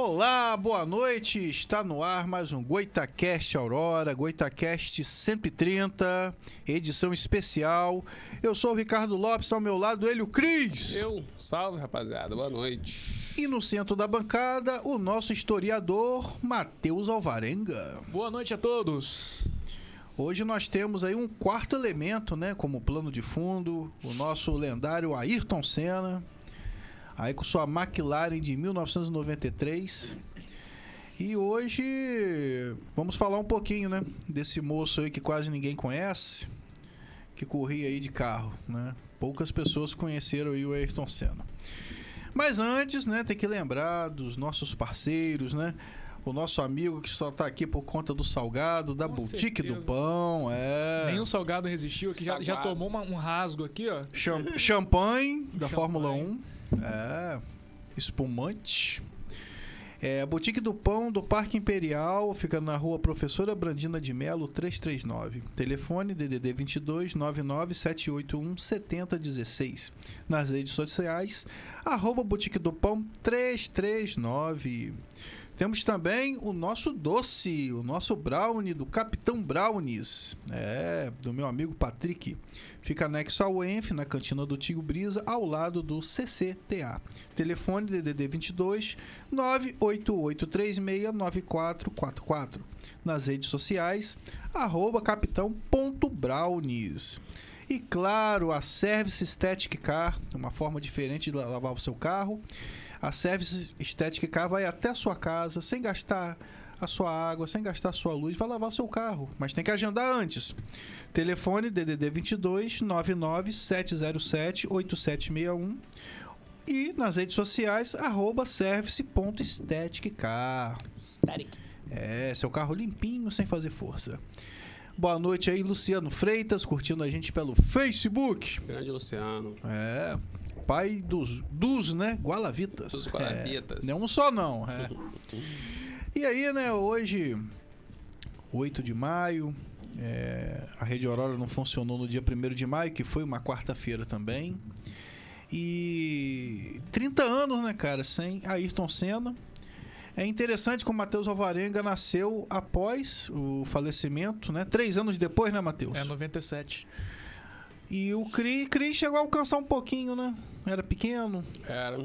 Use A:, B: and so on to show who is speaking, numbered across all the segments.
A: Olá, boa noite, está no ar mais um Goitacast Aurora, Goitacast 130, edição especial. Eu sou o Ricardo Lopes, ao meu lado ele, o Cris.
B: Salve rapaziada, boa noite.
A: E no centro da bancada, o nosso historiador, Matheus Alvarenga.
C: Boa noite a todos.
A: Hoje nós temos aí um quarto elemento, né, como plano de fundo, o nosso lendário Ayrton Senna. Aí com sua McLaren de 1993. E hoje vamos falar um pouquinho, né? Desse moço aí que quase ninguém conhece, que corria aí de carro, né? Poucas pessoas conheceram aí o Ayrton Senna. Mas antes, né? Tem que lembrar dos nossos parceiros, né? O nosso amigo que só tá aqui por conta do salgado, da Boutique do Pão,
C: Nenhum salgado resistiu, que já tomou um rasgo aqui, ó.
A: Champanhe da Fórmula 1. Espumante. A Boutique do Pão do Parque Imperial fica na rua Professora Brandina de Melo 339. Telefone DDD 22 99 781 7016. Nas redes sociais @Boutique do Pão 339. Temos também o nosso doce, o nosso brownie do Capitão Brownies, do meu amigo Patrick. Fica anexo ao ENF, na cantina do Tio Brisa, ao lado do CCTA. Telefone DDD 22 98836 9444. Nas redes sociais, @capitão.brownies. E claro, a Service Static Car, uma forma diferente de lavar o seu carro. A Service Static Car vai até a sua casa, sem gastar a sua água, sem gastar a sua luz, vai lavar o seu carro. Mas tem que agendar antes. Telefone DDD 22 99 707 8761. E nas redes sociais, @service.staticcar.
B: Static.
A: Seu carro limpinho, sem fazer força. Boa noite aí, Luciano Freitas, curtindo a gente pelo Facebook.
B: Grande Luciano.
A: Pai dos né? Gualavitas.
B: Dos Gualavitas.
A: Não é um só, não. E aí, né? Hoje, 8 de maio, a Rede Aurora não funcionou no dia 1º de maio, que foi uma quarta-feira também. E 30 anos, né, cara, sem Ayrton Senna. É interessante que o Matheus Alvarenga nasceu após o falecimento, né? 3 anos depois, né, Matheus?
C: 97.
A: E o Cris chegou a alcançar um pouquinho, né? Era pequeno.
B: Era.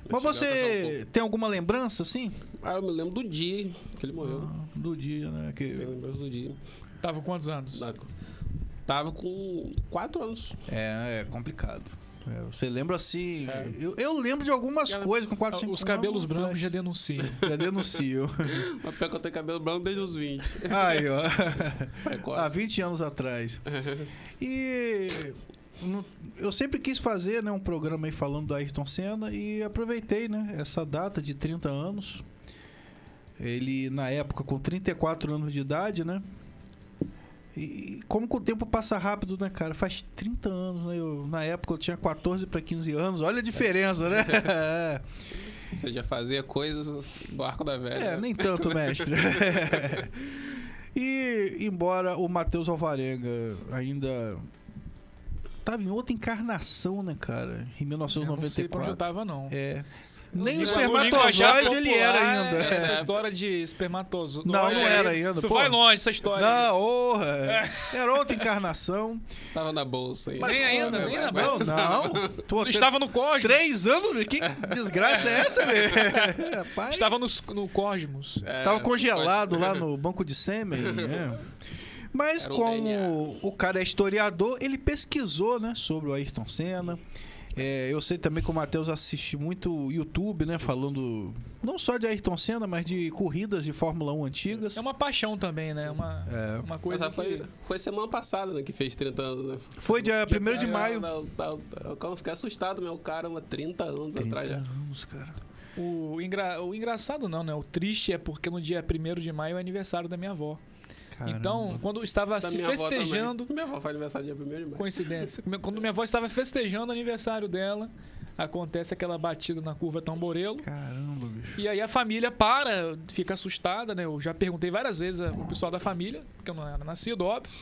A: Mas você tem alguma lembrança, assim?
B: Eu me lembro do dia que ele morreu.
A: Do dia, né?
B: Tenho lembrança do dia.
C: Tava com quantos anos?
B: Tava com 4 anos.
A: É complicado. Você lembra assim... Eu lembro de algumas coisas com 4, 5 anos.
C: Os cabelos brancos já denunciam.
A: Já denuncio.
B: Mas pior que eu tenho cabelo branco desde os 20.
A: Aí, ó.
B: Precoce.
A: Há 20 anos atrás. E... eu sempre quis fazer, né, um programa aí falando do Ayrton Senna e aproveitei, né, essa data de 30 anos. Ele, na época, com 34 anos de idade, né? E como que o tempo passa rápido, né, cara? Faz 30 anos, né? Na época eu tinha 14 para 15 anos. Olha a diferença, né?
B: Você já fazia coisas do Arco da Velha.
A: Nem tanto, mestre. E embora o Matheus Alvarenga ainda tava em outra encarnação, né, cara? Em 1994.
C: Eu não sei pra onde eu tava, não.
A: Nem o espermatozoide ele era ainda.
C: Essa história de espermatozoide.
A: Não era ainda.
C: Isso vai longe, essa história.
A: Não, era outra encarnação.
B: Tava na bolsa aí.
C: Mas nem ainda, nem na bolsa.
A: Não.
C: Estava no Cosmos.
A: 3 anos? Que desgraça é essa, velho? Rapaz.
C: Estava no Cosmos.
A: Tava congelado lá no banco de sêmen, né? Mas como o cara é historiador, ele pesquisou, né, sobre o Ayrton Senna. Eu sei também que o Matheus assiste muito YouTube, né, falando não só de Ayrton Senna, mas de corridas de Fórmula 1 antigas.
C: É uma paixão também, né? Uma coisa
B: foi semana passada, né, que fez 30 anos, né?
A: Foi dia 1º de maio.
B: Eu fiquei assustado, meu cara, 30 anos atrás já.
A: 30 anos, cara.
C: O engraçado não, né? O triste é porque no dia 1º de maio é aniversário da minha avó. Caramba. Então, quando estava se festejando...
B: Minha avó faz aniversário dia 1º de maio.
C: Coincidência. Quando minha avó estava festejando o aniversário dela, acontece aquela batida na curva Tamborelo.
A: Caramba, bicho.
C: E aí a família fica assustada, né? Eu já perguntei várias vezes ao pessoal da família, porque eu não era nascido, óbvio.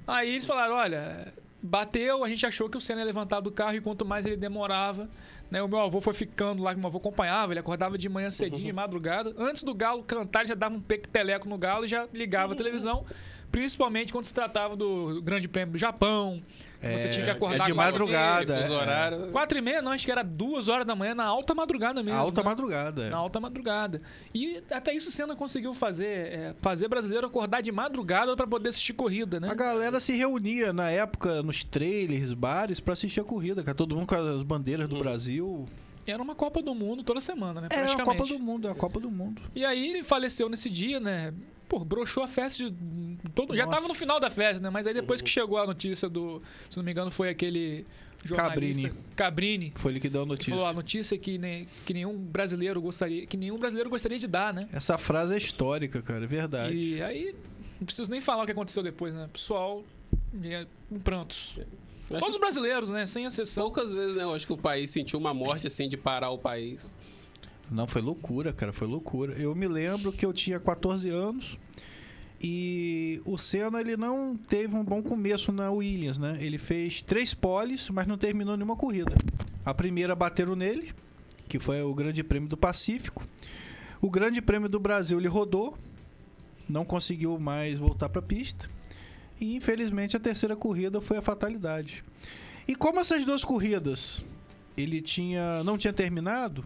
C: Aí eles falaram, olha, bateu, a gente achou que o Senna ia levantar do carro e quanto mais ele demorava, né? O meu avô foi ficando lá, que meu avô acompanhava, ele acordava de manhã cedinho, de madrugada. Antes do galo cantar, ele já dava um peque-teleco no galo e já ligava a televisão, principalmente quando se tratava do Grande Prêmio do Japão. Você tinha que acordar
A: de madrugada.
C: 4h30, não, acho que era 2 horas da manhã, na alta madrugada mesmo.
A: Alta
C: né?
A: madrugada.
C: Na alta madrugada. E até isso o Senna conseguiu fazer brasileiro acordar de madrugada para poder assistir corrida, né?
A: A galera se reunia na época nos trailers, bares, pra assistir a corrida, cara. Todo mundo com as bandeiras do Brasil.
C: Era uma Copa do Mundo toda semana, né?
A: É,
C: Praticamente.
A: a Copa do Mundo, é a Copa do Mundo.
C: E aí ele faleceu nesse dia, né? Pô, broxou a festa de todo. Já tava no final da festa, né? Mas aí depois que chegou a notícia do. Se não me engano, foi aquele jornalista Cabrini.
A: Foi ele que deu a notícia.
C: Falou a notícia que nenhum brasileiro gostaria de dar, né?
A: Essa frase é histórica, cara, é verdade.
C: E aí, não preciso nem falar o que aconteceu depois, né? Pessoal, em prantos. Todos os brasileiros, né? Sem exceção.
B: Poucas vezes, né? Eu acho que o país sentiu uma morte, assim, de parar o país.
A: Não, foi loucura, cara, foi loucura. Eu me lembro que eu tinha 14 anos e o Senna, ele não teve um bom começo na Williams, né? Ele fez 3 poles, mas não terminou nenhuma corrida. A primeira bateram nele, que foi o Grande Prêmio do Pacífico. O Grande Prêmio do Brasil ele rodou, não conseguiu mais voltar para a pista. E infelizmente a terceira corrida foi a fatalidade. E como essas 2 corridas ele não tinha terminado,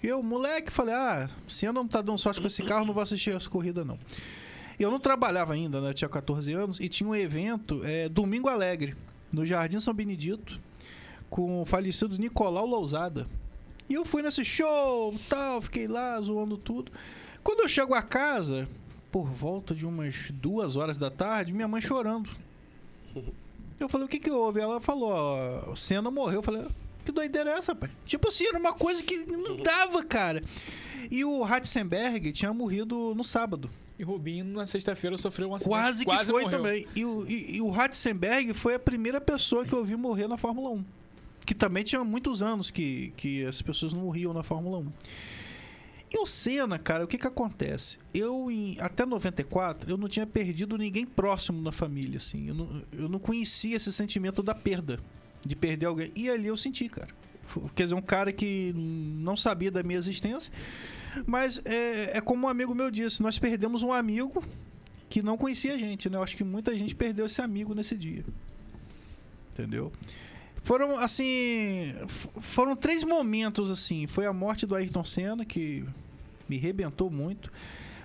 A: eu, moleque, falei, Senna não tá dando sorte com esse carro, não vou assistir essa corrida, não. Eu não trabalhava ainda, né? Eu tinha 14 anos, e tinha um evento, Domingo Alegre, no Jardim São Benedito, com o falecido Nicolau Lousada. E eu fui nesse show, tal, fiquei lá, zoando tudo. Quando eu chego a casa, por volta de umas 2 horas da tarde, minha mãe chorando. Eu falei, o que houve? Ela falou, o Senna morreu. Eu falei, que doideira é essa, pai? Tipo assim, era uma coisa que não dava, cara. E o Ratzenberger tinha morrido no sábado.
C: E Rubinho, na sexta-feira, sofreu um acidente.
A: Quase que foi
C: morreu.
A: também. E o Ratzenberger foi a primeira pessoa que eu vi morrer na Fórmula 1. Que também tinha muitos anos que as pessoas não morriam na Fórmula 1. E o Senna, cara, o que acontece? Até 94, eu não tinha perdido ninguém próximo na família, assim. Eu não conhecia esse sentimento da perda. De perder alguém. E ali eu senti, cara. Quer dizer, um cara que não sabia da minha existência. Mas é como um amigo meu disse, nós perdemos um amigo que não conhecia a gente, né? Eu acho que muita gente perdeu esse amigo nesse dia. Entendeu? Foram 3 momentos, assim. Foi a morte do Ayrton Senna, que me arrebentou muito.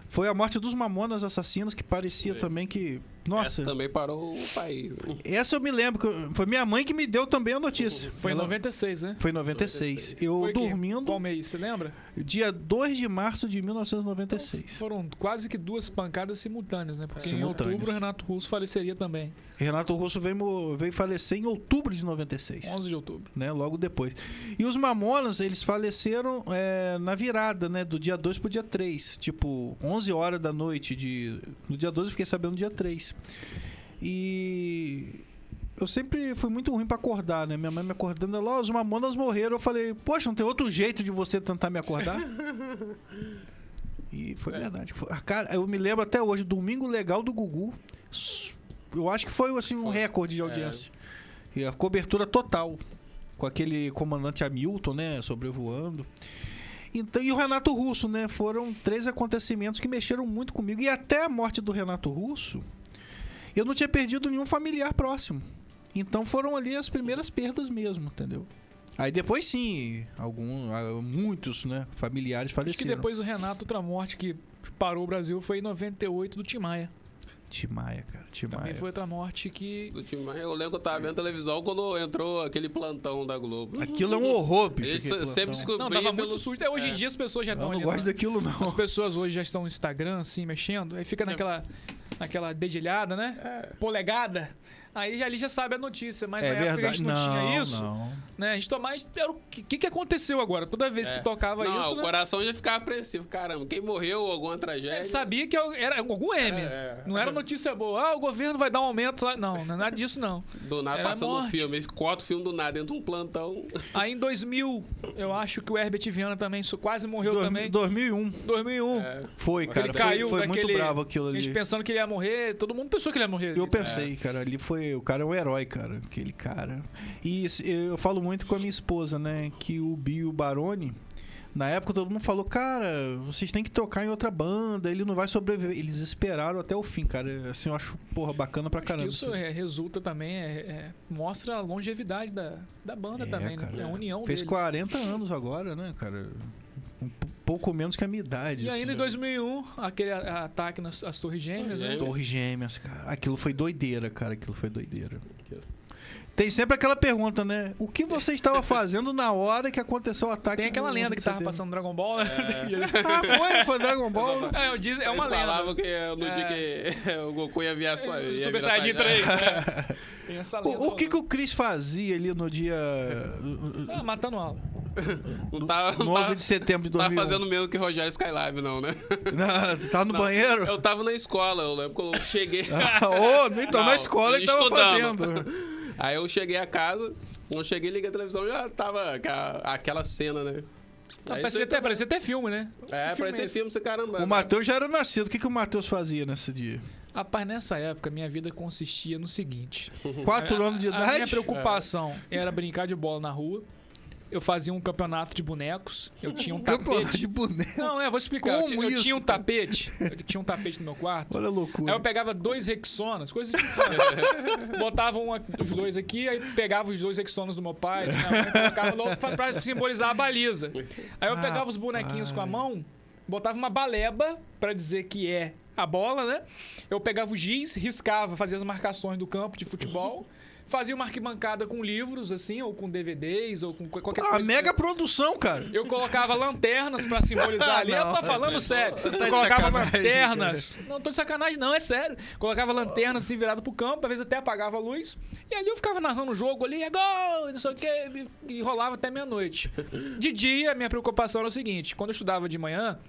A: Foi a morte dos Mamonas Assassinos, que parecia também que... Nossa.
B: Essa também parou o país.
A: Essa eu me lembro. Foi minha mãe que me deu também a notícia.
C: Foi em 96, né?
A: Foi em 96. Eu
C: foi
A: dormindo...
C: Qual mês, você lembra?
A: Dia 2 de março de 1996.
C: Então, foram quase que 2 pancadas simultâneas, né? Porque em outubro o Renato Russo faleceria também.
A: Renato Russo veio falecer em outubro de 96.
C: 11 de outubro.
A: Né? Logo depois. E os Mamonas, eles faleceram na virada, né? Do dia 2 pro dia 3. Tipo, 11 horas da noite. No dia 2 eu fiquei sabendo no dia 3. E eu sempre fui muito ruim pra acordar, né? Minha mãe me acordando, ela, os Mamonas morreram. Eu falei, poxa, não tem outro jeito de você tentar me acordar? E foi verdade. Cara, eu me lembro até hoje, Domingo Legal do Gugu. Eu acho que foi assim, um recorde de audiência. E a cobertura total. Com aquele comandante Hamilton, né? Sobrevoando. Então, e o Renato Russo, né? Foram 3 acontecimentos que mexeram muito comigo. E até a morte do Renato Russo, eu não tinha perdido nenhum familiar próximo. Então foram ali as primeiras perdas mesmo, entendeu? Aí depois sim, muitos, né, familiares faleceram.
C: Acho que depois o Renato, outra morte que parou o Brasil foi em 98 do Tim Maia.
A: Tim Maia, cara. Tim Maia.
C: Também foi outra morte que...
B: Do Tim Maia, eu lembro que eu tava vendo televisão quando entrou aquele plantão da Globo.
A: Aquilo é um horror, bicho.
B: Ele sempre descobriu.
C: Não, tava muito susto. Hoje em dia as pessoas já estão ali.
A: Eu não gosto daquilo, não.
C: As pessoas hoje já estão no Instagram, assim, mexendo. Aí fica naquela dedilhada, né? Polegada. Aí ali já sabe a notícia. Mas na época a gente não tinha isso.
A: Não.
C: Né? A gente tomava... Era o que aconteceu agora? Toda vez que tocava
B: não,
C: isso,
B: o
C: né?
B: coração já ficava apreensivo. Caramba, quem morreu, alguma tragédia?
C: Sabia que era algum M. Não era notícia boa. O governo vai dar um aumento. Não é nada disso, não.
B: Do nada
C: Era
B: passando um
C: morte.
B: filme. Corta o filme do nada, entra um plantão.
C: Aí em 2000, eu acho que o Herbert Viana também quase morreu também.
A: 2001.
C: 2001.
A: Foi, cara.
C: Ele caiu
A: foi muito
C: daquele-
A: bravo aquilo
C: A
A: ali.
C: gente pensando que ele ia morrer, todo mundo pensou que ele ia morrer.
A: Eu pensei, cara, ali foi. O cara é um herói, cara. Aquele cara. E eu falo muito com a minha esposa, né? Que o Bill e o Baroni, na época todo mundo falou, cara, vocês têm que tocar em outra banda, ele não vai sobreviver. Eles esperaram até o fim, cara. Assim, eu acho, porra, bacana pra caramba.
C: Isso resulta também, mostra a longevidade da banda também,
A: cara.
C: né? A união
A: Fez
C: deles.
A: 40 anos agora, né, cara? Pouco menos que a minha idade.
C: E ainda em
A: assim.
C: 2001, aquele ataque nas Torres Gêmeas, né?
B: Torres
A: Torres Gêmeas, cara. Aquilo foi doideira, cara. Aquilo foi doideira. Tem sempre aquela pergunta, né? O que você estava fazendo na hora que aconteceu o ataque?
C: Tem aquela
A: no
C: lenda
A: 11
C: que
A: de
C: tava
A: setembro?
C: passando Dragon Ball, né?
A: Foi Dragon Ball?
C: É uma
B: Eles falavam
C: lenda.
B: que no dia que o Goku ia vir
C: Super Saiyajin 3, né? Tem essa lenda.
A: O que o Chris fazia ali no dia...
C: Matando aula.
B: Não tava,
A: no 11 de setembro de
B: não tava
A: 2001?
B: fazendo o mesmo que Rogério Skylab, não, né?
A: Tá no
B: Não,
A: banheiro?
B: Eu tava na escola, eu lembro quando eu cheguei.
A: Então na escola ele tava fazendo.
B: Aí eu cheguei a casa, eu cheguei, liguei a televisão, já tava aquela cena, né? Aí
C: Parecia até filme, né?
B: parecia
C: esse.
B: filme, esse caramba.
A: O Matheus já era nascido. O que o Matheus fazia nesse dia?
C: Rapaz, nessa época, minha vida consistia no seguinte.
A: 4 anos de
C: A minha
A: idade?
C: preocupação era brincar de bola na rua. Eu fazia um campeonato de bonecos. Eu tinha um
A: Campeonato
C: tapete.
A: de boneco.
C: Não, vou explicar.
A: Como
C: Eu
A: isso,
C: tinha um
A: cara?
C: tapete. Eu tinha um tapete no meu quarto.
A: Olha a loucura.
C: Aí eu pegava 2 Rexonas, coisas de infância. Botava os 2 aqui, aí pegava os 2 Rexonas do meu pai, da minha mãe, colocava no outro pra simbolizar a baliza. Aí eu pegava os bonequinhos com a mão, botava uma baleba pra dizer que é a bola, né? Eu pegava o giz, riscava, fazia as marcações do campo de futebol. Fazia uma arquibancada com livros, assim, ou com DVDs, ou com qualquer coisa.
A: Mega produção, cara.
C: Eu colocava lanternas pra simbolizar ali. Eu tô falando sério.
A: tá
C: Eu
A: de
C: colocava
A: sacanagem,
C: lanternas. Não tô de sacanagem, não, é sério. Colocava lanternas assim virado pro campo, às vezes até apagava a luz. E ali eu ficava narrando o jogo ali, é gol, e não sei o quê, e rolava até meia-noite. De dia, minha preocupação era o seguinte: quando eu estudava de manhã,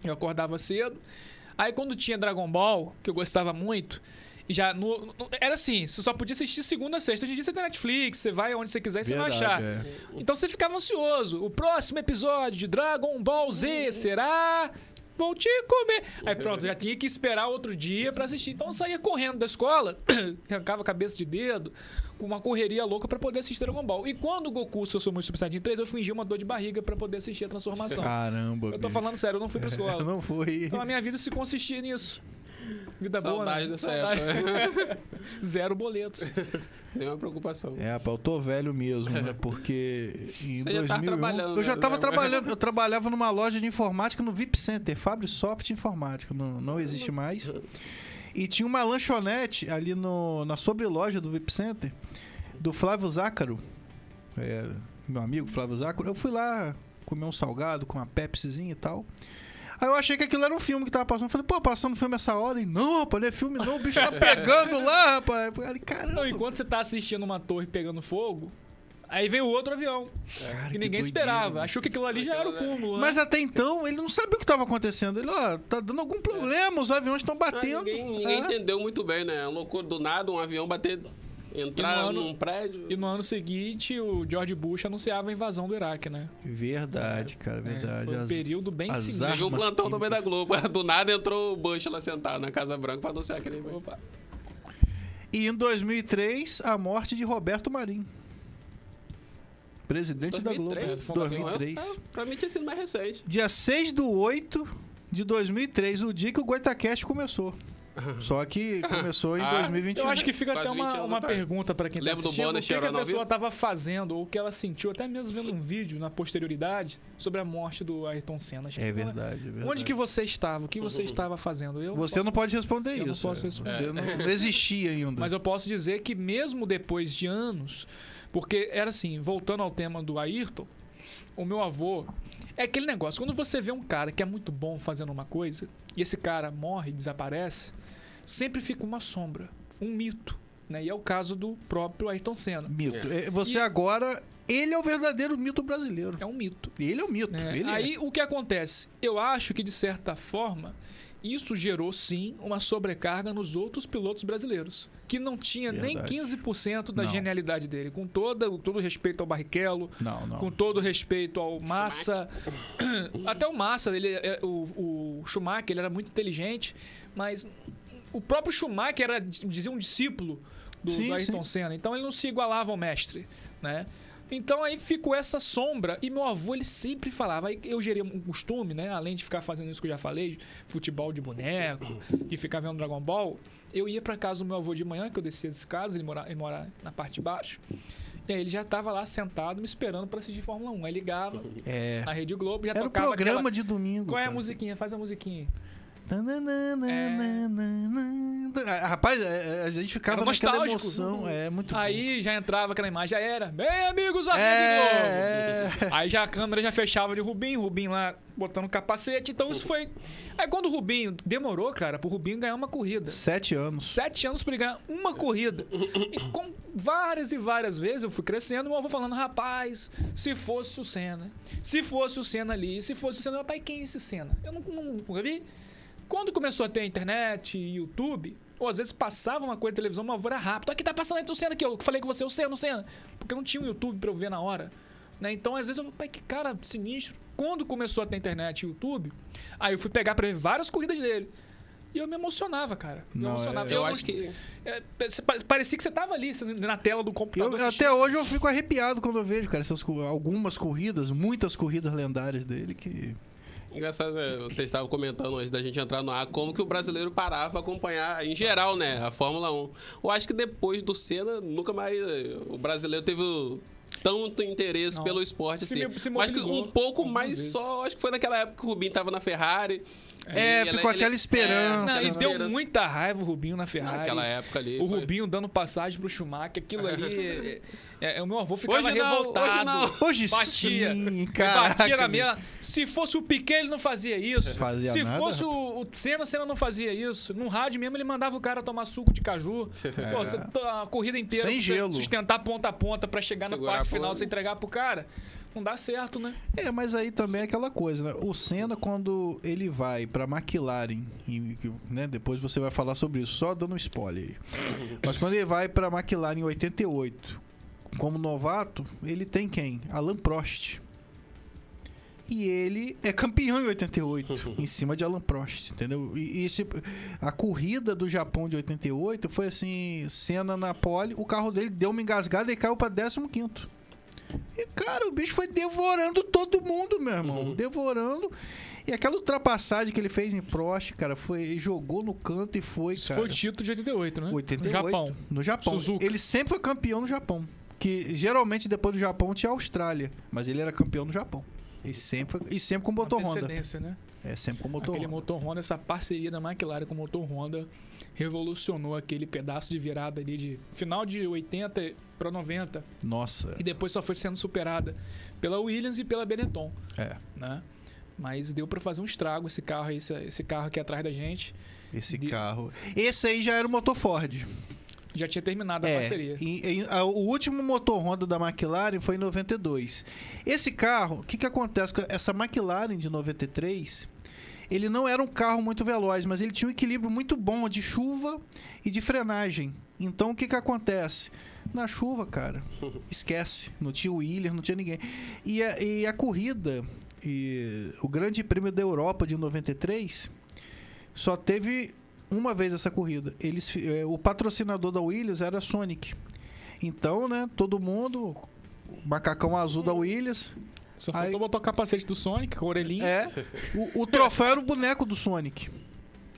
C: eu acordava cedo. Aí quando tinha Dragon Ball, que eu gostava muito. Já era assim, você só podia assistir segunda a sexta. Hoje em dia você tem Netflix, você vai onde você quiser e você vai achar. Então você ficava ansioso. O próximo episódio de Dragon Ball Z será... Vou te comer. Aí pronto, já tinha que esperar outro dia pra assistir. Então eu saía correndo da escola, arrancava a cabeça de dedo, com uma correria louca pra poder assistir Dragon Ball. E quando o Goku se transformou em Super Saiyajin 3, eu fingi uma dor de barriga pra poder assistir a transformação.
A: Caramba,
C: Eu tô falando sério, eu não fui pra escola.
A: Não foi.
C: Então a minha vida se consistia nisso. Vida
B: Saudade
C: boa, né?
B: dessa época.
C: 0 boletos.
B: Nenhuma preocupação.
A: Rapaz, eu tô velho mesmo, né? Porque em
B: Você já tava
A: 2001
B: trabalhando,
A: eu já
B: né?
A: tava trabalhando. Eu trabalhava numa loja de informática no VIP Center, Fabrisoft Informática, não existe mais. E tinha uma lanchonete ali na sobreloja do VIP Center, do Flávio Zácaro, meu amigo Flávio Zácaro. Eu fui lá comer um salgado com uma Pepsizinha e tal. Aí eu achei que aquilo era um filme que tava passando. Eu falei, pô, passando filme essa hora. E não, rapaz, não é filme não. O bicho tá pegando lá, rapaz. Eu falei, caramba.
C: Não, enquanto você tá assistindo uma torre pegando fogo, aí vem o outro avião.
A: Cara,
C: Que ninguém
A: doideira,
C: esperava.
A: mano.
C: Achou que aquilo ali já era o cúmulo, né?
A: Mas até então, ele não sabia o que tava acontecendo. Ele, tá dando algum problema, os aviões estão batendo.
B: Ninguém entendeu muito bem, né? É uma loucura do nada, um avião bater, entrar num prédio.
C: E no ano seguinte, o George Bush anunciava a invasão do Iraque, né?
A: Verdade, cara, verdade.
C: Foi um período bem
A: as
C: sinistro.
B: Teve um
A: armas
B: plantão
A: químicas.
B: também da Globo. Do nada entrou o Bush lá sentado na Casa Branca pra anunciar aquele.
C: Opa.
A: E em 2003, a morte de Roberto Marinho. Presidente da Globo. 2003.
B: Pra mim tinha sido mais recente.
A: Dia 6/8 de 2003, o dia que o Goitacast começou. Só que começou em 2021.
C: Eu acho que fica
B: Quase
C: até
B: 20 anos
C: uma
B: atrás.
C: pergunta pra quem tá
B: Lembra do
C: assistindo.
B: Bonner
C: O que a
B: cheirando ao
C: pessoa
B: vivo?
C: tava fazendo, ou o que ela sentiu, até mesmo vendo um vídeo na posterioridade, sobre a morte do Ayrton Senna. Acho que
A: É
C: fica-
A: verdade, é verdade.
C: Onde que você estava? O que você estava fazendo? Eu
A: Você não pode responder
C: eu não
A: isso.
C: posso responder.
A: Você não existia ainda.
C: Mas eu posso dizer que mesmo depois de anos, porque era assim, voltando ao tema do Ayrton, o meu avô, é aquele negócio, quando você vê um cara que é muito bom fazendo uma coisa, e esse cara morre, desaparece, sempre fica uma sombra, um mito, né? E é o caso do próprio Ayrton Senna.
A: Mito. Você agora Ele é o verdadeiro mito brasileiro.
C: É um mito.
A: Ele é o mito.
C: É,
A: Ele
C: aí o que acontece? Eu acho que, de certa forma, isso gerou sim uma sobrecarga nos outros pilotos brasileiros, que não tinha nem
A: Verdade.
C: 15% da
A: Não.
C: genialidade dele. Com todo respeito ao Barrichello,
A: Não.
C: com todo respeito ao Massa. Até o Massa, o Schumacher, ele era muito inteligente, mas o próprio Schumacher era, dizia, um discípulo do Ayrton Senna. Então ele não se igualava ao mestre, né? Então aí ficou essa sombra. E meu avô, ele sempre falava. Aí eu gerei um costume, né? Além de ficar fazendo isso que eu já falei, futebol de boneco, de ficar vendo Dragon Ball, eu ia pra casa do meu avô de manhã, que eu descia as escadas, ele mora na parte de baixo. E aí ele já tava lá sentado me esperando pra assistir Fórmula 1. Aí ligava na Rede Globo, já
A: Era o
C: tocava
A: programa de domingo.
C: Qual é a
A: cara.
C: musiquinha? Faz a musiquinha.
A: Rapaz, a gente ficava
C: Era
A: naquela
C: nostálgico.
A: emoção. É muito
C: Aí já entrava aquela imagem, já era. Bem, amigos da Rede Globo. Aí já a câmera já fechava de Rubinho lá botando o capacete. Então isso foi. Aí quando o Rubinho demorou, cara, pro Rubinho ganhar uma corrida.
A: 7 anos.
C: 7 anos pra ele ganhar uma corrida. E com várias e várias vezes eu fui crescendo, meu avô falando, rapaz, se fosse o Senna ali, se fosse o Senna, pai, quem é esse Senna? Eu nunca vi. Quando começou a ter internet e YouTube, ou às vezes passava uma coisa na televisão, meu avô era rápido. Aqui tá passando aí o Senna, que eu falei com você, o Senna. Porque não tinha um YouTube pra eu ver na hora. Né? Então, às vezes, eu pai, que cara sinistro. Quando começou a ter internet e YouTube, aí eu fui pegar pra ver várias corridas dele. E eu me emocionava, cara.
B: Eu acho que...
C: Parecia que você tava ali, na tela do computador.
A: Até hoje eu fico arrepiado quando eu vejo, cara, algumas corridas, muitas corridas lendárias dele que...
B: Engraçado, você estava comentando antes da gente entrar no ar como que o brasileiro parava para acompanhar, em geral, né, a Fórmula 1. Eu acho que depois do Senna, nunca mais o brasileiro teve tanto interesse pelo esporte assim. Acho que um pouco mais só, acho que foi naquela época que o Rubinho estava na Ferrari.
A: Ficou aquela esperança.
C: Não, e deu muita raiva o Rubinho na Ferrari.
B: Naquela época ali.
C: Rubinho dando passagem pro Schumacher, aquilo ali. O meu avô ficava revoltado.
A: Hoje
C: batia,
A: sim, cara.
C: Batia na minha. Se fosse o Piquet, ele não fazia isso. Se
A: nada,
C: fosse o Senna não fazia isso. No rádio mesmo, ele mandava o cara tomar suco de caju. Pô, a corrida inteira,
A: sem gelo,
C: sustentar ponta a ponta pra chegar na parte final, você entregar pro cara. Não dá certo, né?
A: Mas aí também é aquela coisa, né? O Senna, quando ele vai pra McLaren, né? Depois você vai falar sobre isso, só dando um spoiler aí. Mas quando ele vai pra McLaren em 88, como novato, ele tem quem? Alain Prost. E ele é campeão em 88, em cima de Alain Prost, entendeu? A corrida do Japão de 88 foi assim, Senna na pole, o carro dele deu uma engasgada e caiu pra 15º. E, cara, o bicho foi devorando todo mundo, meu irmão. Devorando. E aquela ultrapassagem que ele fez em Prost, cara, jogou no canto e foi,
C: Isso
A: cara.
C: foi o título de 88, né?
A: 88. No Japão.
C: Suzuka.
A: Ele sempre foi campeão no Japão. Que geralmente depois do Japão tinha a Austrália. Mas ele era campeão no Japão. E sempre com motor Honda.
C: Né?
A: Sempre com motor
C: Aquele
A: Honda.
C: motor Honda, essa parceria da McLaren com o motor Honda revolucionou aquele pedaço de virada ali de final de 80 para 90.
A: Nossa.
C: E depois só foi sendo superada pela Williams e pela Benetton. Né? Mas deu para fazer um estrago esse carro aí, esse carro aqui atrás da gente.
A: Carro. Esse aí já era o motor Ford.
C: Já tinha terminado a parceria.
A: O último motor Honda da McLaren foi em 92. Esse carro, o que acontece com essa McLaren de 93? Ele não era um carro muito veloz, mas ele tinha um equilíbrio muito bom de chuva e de frenagem. Então, o que acontece? Na chuva, cara, esquece. Não tinha o Williams, não tinha ninguém. E a corrida, o Grande Prêmio da Europa de 93, só teve uma vez essa corrida. O patrocinador da Williams era a Sonic. Então, né, todo mundo, macacão azul da Williams...
C: Só faltou botar o capacete do Sonic, com a orelhinha.
A: O troféu era o boneco do Sonic.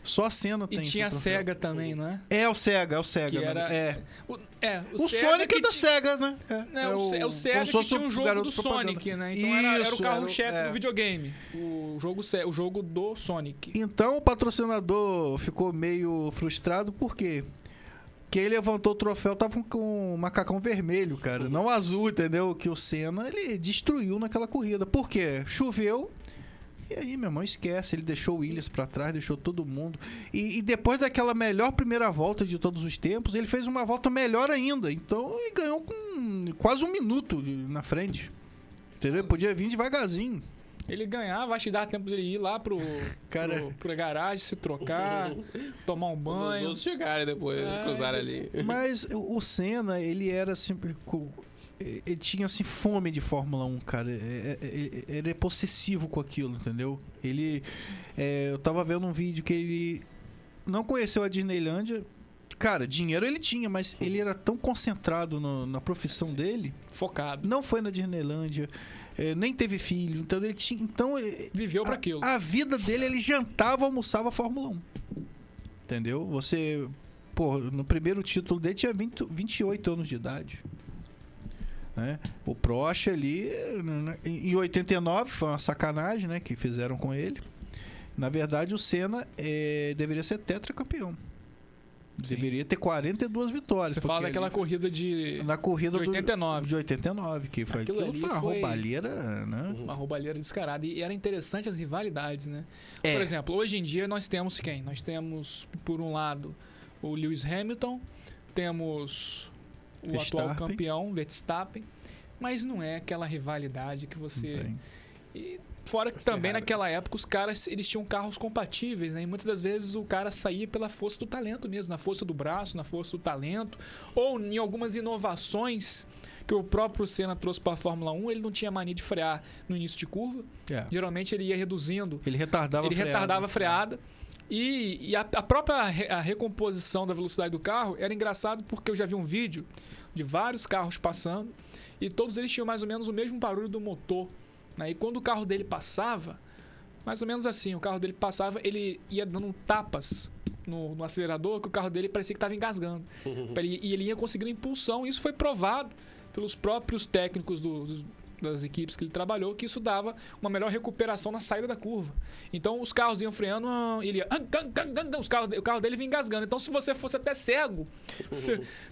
A: Só a Sena tem.
C: E tinha a Sega também, não é?
A: É o Sega.
C: Que era...
A: O Sonic é da Sega, né?
C: É o Sega que tinha um jogo do Sonic, né? Então era o carro-chefe do videogame. O jogo do Sonic.
A: Então o patrocinador ficou meio frustrado, por quê? Quem levantou o troféu tava com um macacão vermelho, cara. Não azul, entendeu? Que o Senna, ele destruiu naquela corrida. Por quê? Choveu E aí, meu irmão, esquece. Ele deixou o Williams pra trás, deixou todo mundo. E depois daquela melhor primeira volta de todos os tempos, ele fez uma volta melhor ainda. Então, ele ganhou com quase 1 minuto na frente. Entendeu? Ele podia vir devagarzinho.
C: Ele ganhava, acho que dava tempo dele ir lá pra garagem, se trocar, tomar um banho.
B: Os outros chegarem depois, cruzarem ali.
A: Mas o Senna, ele era sempre... Ele tinha, assim, fome de Fórmula 1, cara. Ele é possessivo com aquilo, entendeu? Eu tava vendo um vídeo que ele não conheceu a Disneylândia. Cara, dinheiro ele tinha, mas ele era tão concentrado na profissão dele.
C: Focado.
A: Não foi na Disneylândia, nem teve filho. Então ele tinha...
C: Viveu pra aquilo.
A: A vida dele, ele jantava, almoçava Fórmula 1. Entendeu? Você... Pô, no primeiro título dele tinha 28 anos de idade. Né? O Prost ali, em 89, foi uma sacanagem, né, que fizeram com ele. Na verdade, o Senna deveria ser tetracampeão.
C: Sim.
A: Deveria ter 42 vitórias.
C: Você fala daquela corrida
A: na corrida
C: de 89.
A: De 89, que foi aquilo foi uma roubalheira, né?
C: Uma roubalheira descarada. E era interessante as rivalidades, né? Por exemplo, hoje em dia nós temos quem? Nós temos, por um lado, o Lewis Hamilton, temos o atual campeão, Verstappen, mas não é aquela rivalidade que você... E fora que também naquela época os caras, eles tinham carros compatíveis, né? E muitas das vezes o cara saía pela força do talento mesmo, na força do braço, na força do talento, ou em algumas inovações que o próprio Senna trouxe para a Fórmula 1, ele não tinha mania de frear no início de curva. Geralmente ele ia reduzindo.
A: Ele retardava
C: a freada. E a própria recomposição da velocidade do carro era engraçado porque eu já vi um vídeo de vários carros passando e todos eles tinham mais ou menos o mesmo barulho do motor. Né? E quando o carro dele passava, mais ou menos assim, o carro dele passava, ele ia dando tapas no acelerador que o carro dele parecia que estava engasgando. E ele ia conseguindo impulsão. Isso foi provado pelos próprios técnicos das equipes que ele trabalhou, que isso dava uma melhor recuperação na saída da curva. Então os carros iam freando, ele ia... o carro dele vinha engasgando. Então se você fosse até cego,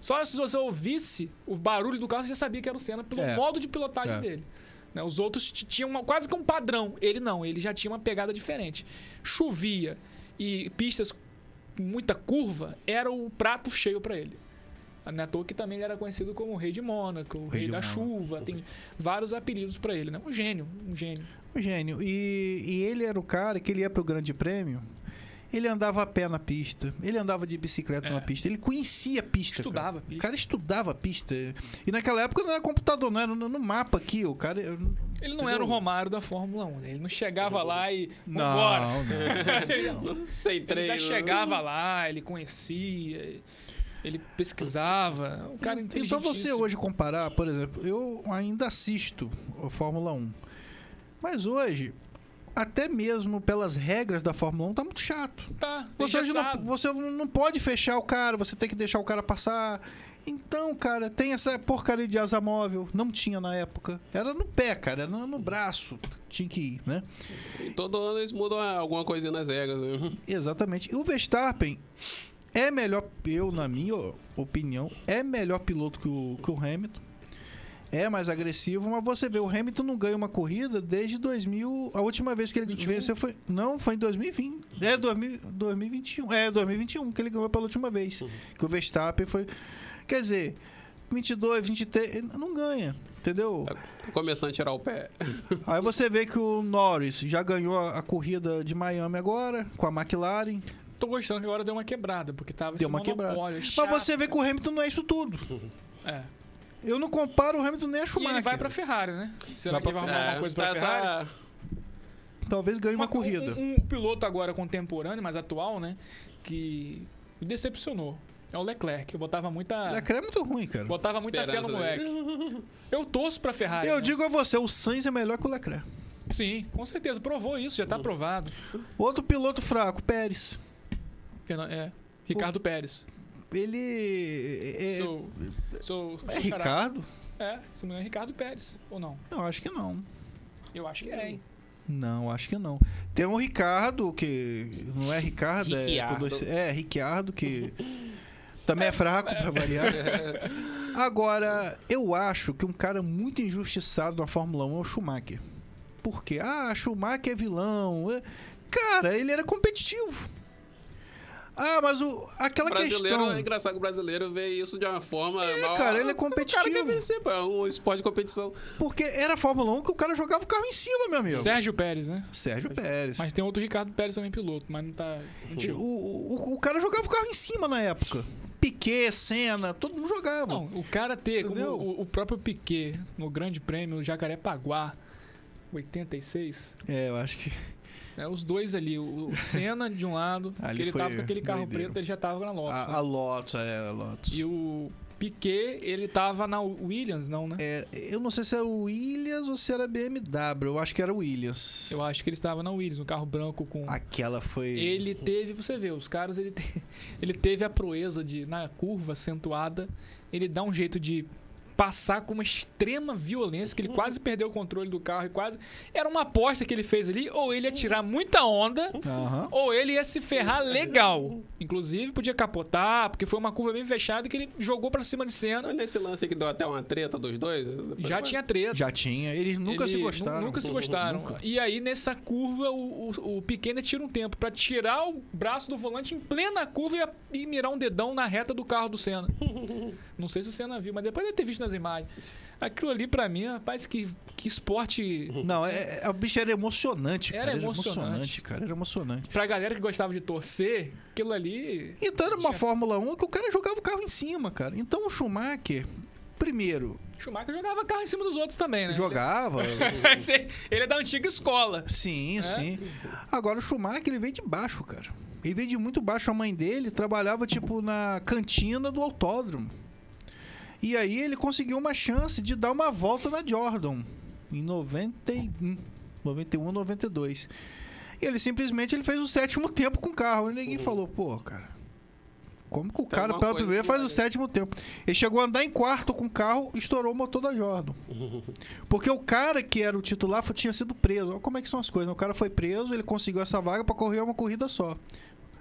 C: só se você ouvisse o barulho do carro, você já sabia que era o Senna pelo modo de pilotagem dele. Né? Os outros tinham quase que um padrão. Ele não, ele já tinha uma pegada diferente. Chovia e pistas com muita curva, era o prato cheio para ele. Não é à toa que também ele era conhecido como o Rei de Mônaco, o Rei da Chuva. Tem vários apelidos para ele, né? Um gênio.
A: E ele era o cara que ele ia pro Grande Prêmio, ele andava a pé na pista, ele andava de bicicleta na pista, ele conhecia a pista.
C: Estudava a pista.
A: O cara estudava a pista. E naquela época não era computador, não era no mapa aqui. O cara...
C: Ele não era o Romário da Fórmula 1, né? Ele não chegava lá e...
A: Não.
B: Sem treino.
C: Ele já chegava lá, ele conhecia... Ele pesquisava, um cara inteligentíssimo.
A: Então você hoje comparar, por exemplo, eu ainda assisto a Fórmula 1, mas hoje, até mesmo pelas regras da Fórmula 1, tá muito chato.
C: Tá,
A: você não pode fechar o cara, você tem que deixar o cara passar. Então, cara, tem essa porcaria de asa móvel, não tinha na época. Era no pé, cara, era no braço, tinha que ir, né?
B: E todo ano eles mudam alguma coisinha nas regras, né?
A: Exatamente. E o Verstappen... é melhor, na minha opinião, é melhor piloto que o Hamilton. É mais agressivo, mas você vê, o Hamilton não ganha uma corrida desde 2000. A última vez que ele venceu foi em 2020. 2021. 2021 que ele ganhou pela última vez. Que o Verstappen foi... Quer dizer, 22, 23, ele não ganha, entendeu?
B: Tá começando a tirar o pé.
A: Aí você vê que o Norris já ganhou a corrida de Miami agora, com a McLaren.
C: Tô gostando que agora deu uma quebrada, porque tava
A: deu uma quebrada.
C: Chato.
A: Mas você vê que o Hamilton não é isso tudo. Eu não comparo o Hamilton nem a Schumacher.
C: E ele vai pra Ferrari, né? Será que ele vai arrumar alguma coisa pra Ferrari?
A: Talvez ganhe uma corrida.
C: Um piloto agora contemporâneo, mais atual, né? Que me decepcionou. É o Leclerc. Eu botava muita...
A: Leclerc é muito ruim, cara.
C: Botava muita fé no moleque. Eu torço pra Ferrari.
A: Eu digo a você, o Sainz é melhor que o Leclerc.
C: Sim, com certeza. Provou isso, já tá provado.
A: Outro piloto fraco, Pérez.
C: Ricardo Pérez.
A: Ele...
C: Sou
A: Ricardo?
C: Se não é Ricardo Pérez, ou não?
A: Eu acho que não.
C: Eu acho que é, hein?
A: Não, acho que não. Tem um Ricardo, que não é Ricardo, Ricciardo, que também é fraco, pra variar. Agora, eu acho que um cara muito injustiçado na Fórmula 1 é o Schumacher. por quê? Ah, Schumacher é vilão. Cara, ele era competitivo. Ah, mas aquela
B: brasileiro,
A: questão...
B: É engraçado que o brasileiro vê isso de uma forma...
A: cara, ele é competitivo.
B: O cara quer vencer, pô, é um esporte de competição.
A: Porque era a Fórmula 1 que o cara jogava o carro em cima, meu amigo.
C: Sérgio Pérez, né?
A: Sérgio Pérez.
C: Mas tem outro Ricardo Pérez também, piloto, mas não tá...
A: O cara jogava o carro em cima na época. Piquet, Senna, todo mundo jogava.
C: Não, o cara ter, como
A: Entendeu?
C: o próprio Piquet, no Grande Prêmio, o Jacarepaguá, 86...
A: Eu acho que...
C: Os dois ali, o Senna de um lado,
A: Ali
C: que ele
A: foi
C: tava com aquele carro
A: doideiro.
C: preto, ele já tava na Lotus. né?
A: A Lotus, a Lotus.
C: E o Piquet, ele tava na Williams, não, né?
A: Eu não sei se era o Williams ou se era BMW. Eu acho que era o Williams.
C: Eu acho que ele estava na Williams, no carro branco com...
A: Aquela foi...
C: Ele teve, pra você ver, os caras, ele teve a proeza de, na curva acentuada, ele dá um jeito de passar com uma extrema violência, que ele quase perdeu o controle do carro e quase... Era uma aposta que ele fez ali, ou ele ia tirar muita onda,
A: Aham.
C: ou ele ia se ferrar legal. Inclusive, podia capotar, porque foi uma curva bem fechada que ele jogou pra cima de Senna.
B: Foi nesse lance aí que deu até uma treta dos dois?
C: Já tinha treta.
A: Já tinha. Eles nunca se gostaram.
C: Nunca se gostaram.
A: Nunca.
C: E aí, nessa curva, o Piquet ainda tira um tempo pra tirar o braço do volante em plena curva e mirar um dedão na reta do carro do Senna. Não sei se o Senna viu, mas depois deve ter visto nas imagens. Aquilo ali, pra mim, rapaz, que esporte...
A: Não, o bicho era emocionante, cara.
C: Era emocionante.
A: Cara. Era emocionante.
C: Pra galera que gostava de torcer, aquilo ali...
A: Então era uma Fórmula 1 que o cara jogava o carro em cima, cara. Então o Schumacher, primeiro,
C: Schumacher jogava carro em cima dos outros também, né?
A: jogava.
C: Ele é da antiga escola.
A: Sim, sim. Agora o Schumacher, ele veio de baixo, cara. Ele veio de muito baixo. A mãe dele trabalhava, tipo, na cantina do autódromo. E aí ele conseguiu uma chance de dar uma volta na Jordan em 91, 92. E ele simplesmente fez o 7º tempo com o carro. E ninguém falou, pô, cara, como que o cara pela primeira faz o 7º tempo? Ele chegou a andar em quarto com o carro e estourou o motor da Jordan. Porque o cara que era o titular tinha sido preso. Olha como é que são as coisas, né? O cara foi preso, ele conseguiu essa vaga pra correr uma corrida só.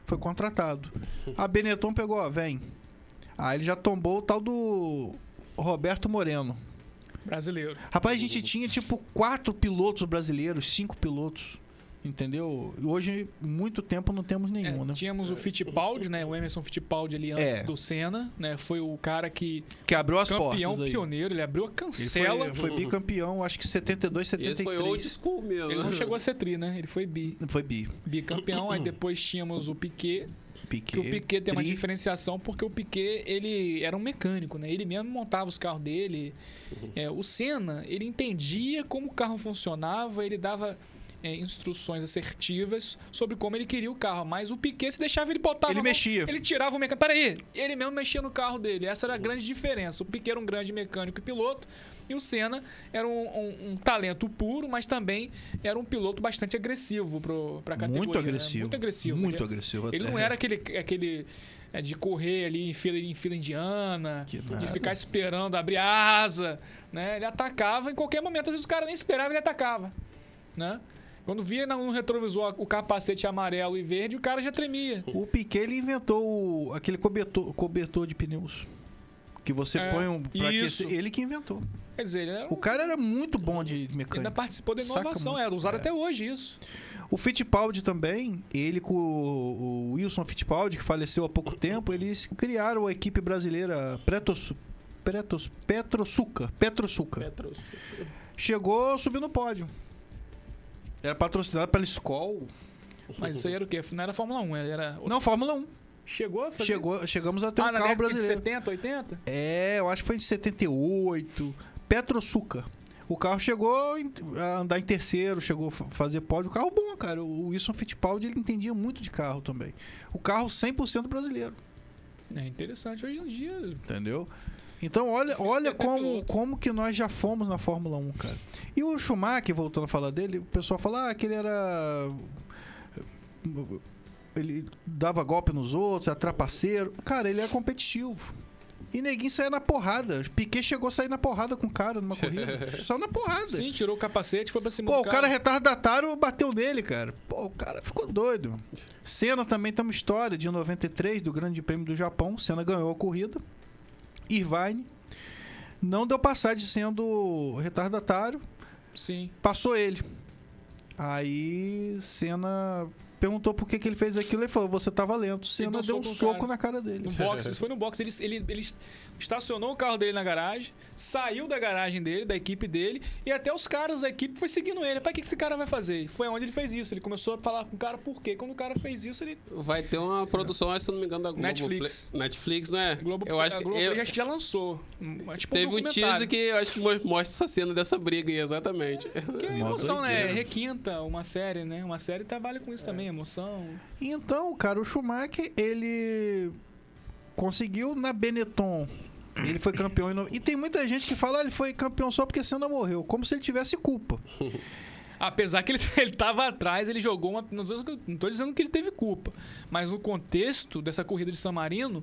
A: Foi contratado. A Benetton pegou, ó, vem. Aí ele já tombou o tal do Roberto Moreno.
C: Brasileiro.
A: Rapaz, a gente tinha tipo 4 pilotos brasileiros, 5 pilotos. Entendeu? E hoje, muito tempo, não temos nenhum, né?
C: Tínhamos o Fittipaldi, né? O Emerson Fittipaldi ali antes do Senna, né? Foi o cara que
A: abriu as
C: campeão
A: portas aí.
C: pioneiro, ele abriu a cancela.
A: Ele foi bicampeão, acho que 72, 73.
B: Esse foi old school mesmo.
C: Ele não chegou a ser tri, né? Ele foi
A: Foi bi.
C: bicampeão. Aí depois tínhamos o Piquet. Que o Piquet tem uma diferenciação porque o Piquet, ele era um mecânico, né? Ele mesmo montava os carros dele. O Senna, ele entendia como o carro funcionava, ele dava instruções assertivas sobre como ele queria o carro. Mas o Piquet, se deixava, ele botava...
A: Ele mexia.
C: Ele tirava o mecânico. Peraí, ele mesmo mexia no carro dele. Essa era a grande diferença. O Piquet era um grande mecânico e piloto. E o Senna era um talento puro, mas também era um piloto bastante agressivo para a categoria.
A: Muito agressivo.
C: Né? Muito agressivo.
A: Muito agressivo.
C: Ele não era aquele de correr ali em fila indiana, de ficar esperando abrir a asa. Né? Ele atacava em qualquer momento. Às vezes o cara nem esperava, ele atacava. Né? Quando via no retrovisor o capacete amarelo e verde, o cara já tremia.
A: O Piquet, ele inventou aquele cobertor de pneus. Que você põe pra aquecer. Ele que inventou.
C: Quer dizer,
A: o cara era muito bom de mecânica.
C: Ainda participou da inovação, era usado até hoje isso.
A: O Fittipaldi também, ele com o Wilson Fittipaldi, que faleceu há pouco tempo, eles criaram a equipe brasileira Petrosuca. Chegou a subir no pódio. Era patrocinado pela Skol.
C: Mas isso aí era o quê? Não era Fórmula 1, era...
A: Não, Fórmula 1.
C: Chegou a fazer?
A: Chegamos a ter um carro brasileiro.
C: De 70, 80?
A: Eu acho que foi de 78. Petrosuca. O carro chegou a andar em terceiro, chegou a fazer pódio. O carro bom, cara. O Wilson Fittipaldi, ele entendia muito de carro também. O carro 100% brasileiro.
C: É interessante hoje em dia.
A: Entendeu? Então, olha como que nós já fomos na Fórmula 1, cara. E o Schumacher, voltando a falar dele, o pessoal fala que ele era... Ele dava golpe nos outros, era trapaceiro. Cara, ele é competitivo. E neguinho saia na porrada. Piquet chegou a sair na porrada com o cara numa corrida. Só na porrada.
C: Sim, tirou o capacete e foi pra cima do
A: cara. Pô, o cara retardatário bateu nele, cara. Pô, o cara ficou doido. Senna também tem uma história de 93, do Grande Prêmio do Japão. Senna ganhou a corrida. Irvine não deu passagem sendo retardatário.
C: Sim.
A: Passou ele. Aí Senna perguntou por que ele fez aquilo. Ele falou, você tava lento. Senna deu um soco na cara dele.
C: No box, isso foi no box. Ele estacionou o carro dele na garagem, saiu da garagem dele, da equipe dele, e até os caras da equipe foi seguindo ele. Pra que esse cara vai fazer? E foi onde ele fez isso. Ele começou a falar com o cara por quê. Quando o cara fez isso, ele...
B: Vai ter uma produção, se eu não me engano, da Globo. Netflix, não é?
C: Globo,
B: eu acho que
C: eu acho que já lançou. Tipo
B: teve um teaser que eu acho que mostra essa cena dessa briga aí, exatamente.
C: Que é emoção, né? Requinta uma série, né? Uma série trabalha com isso também, emoção.
A: Então, cara, o Schumacher, ele conseguiu na Benetton. Ele foi campeão. E tem muita gente que fala, ele foi campeão só porque Senna morreu. Como se ele tivesse culpa.
C: Apesar que ele tava atrás, ele jogou uma... Não tô dizendo que ele teve culpa. Mas no contexto dessa corrida de San Marino...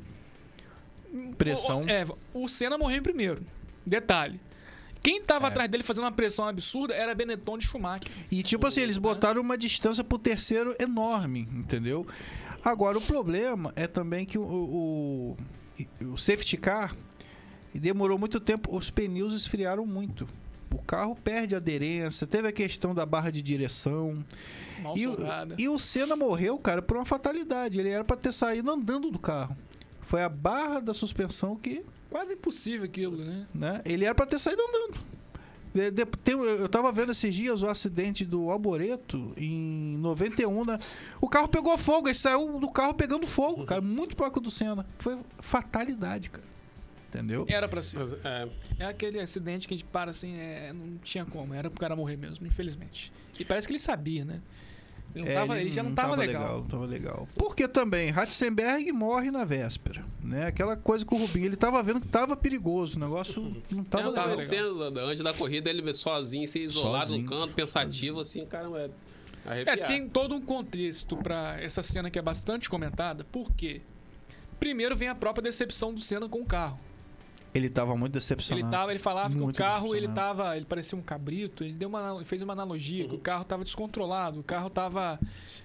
A: Pressão.
C: O Senna morreu em primeiro. Detalhe. Quem tava atrás dele fazendo uma pressão absurda era Benetton de Schumacher.
A: E tipo assim, eles botaram uma distância pro terceiro enorme, entendeu? Agora, o problema é também que o safety car demorou muito tempo, os pneus esfriaram muito. O carro perde aderência, teve a questão da barra de direção. E o Senna morreu, cara, por uma fatalidade. Ele era pra ter saído andando do carro. Foi a barra da suspensão que...
C: Quase impossível aquilo, né?
A: Ele era pra ter saído andando. Eu tava vendo esses dias o acidente do Alboreto em 91. O carro pegou fogo, ele saiu do carro pegando fogo, cara. Muito pior que o do Senna. Foi fatalidade, cara. Entendeu?
C: Era pra ser. É aquele acidente que a gente para assim, não tinha como. Era pro cara morrer mesmo, infelizmente. E parece que ele sabia, né? Ele já não tava legal.
A: Não tava legal. Porque também, Ratzenberger morre na véspera, né? Aquela coisa com o Rubinho, ele tava vendo que tava perigoso, o negócio não tava legal.
B: Tava sendo, antes da corrida, ele sozinho, se isolado no canto, pensativo, assim, cara, arrepiado.
C: Tem todo um contexto pra essa cena que é bastante comentada, porque primeiro vem a própria decepção do Senna com o carro.
A: Ele tava muito decepcionado.
C: Ele falava que o carro, ele parecia um cabrito, ele fez uma analogia, que o carro tava descontrolado, o carro tava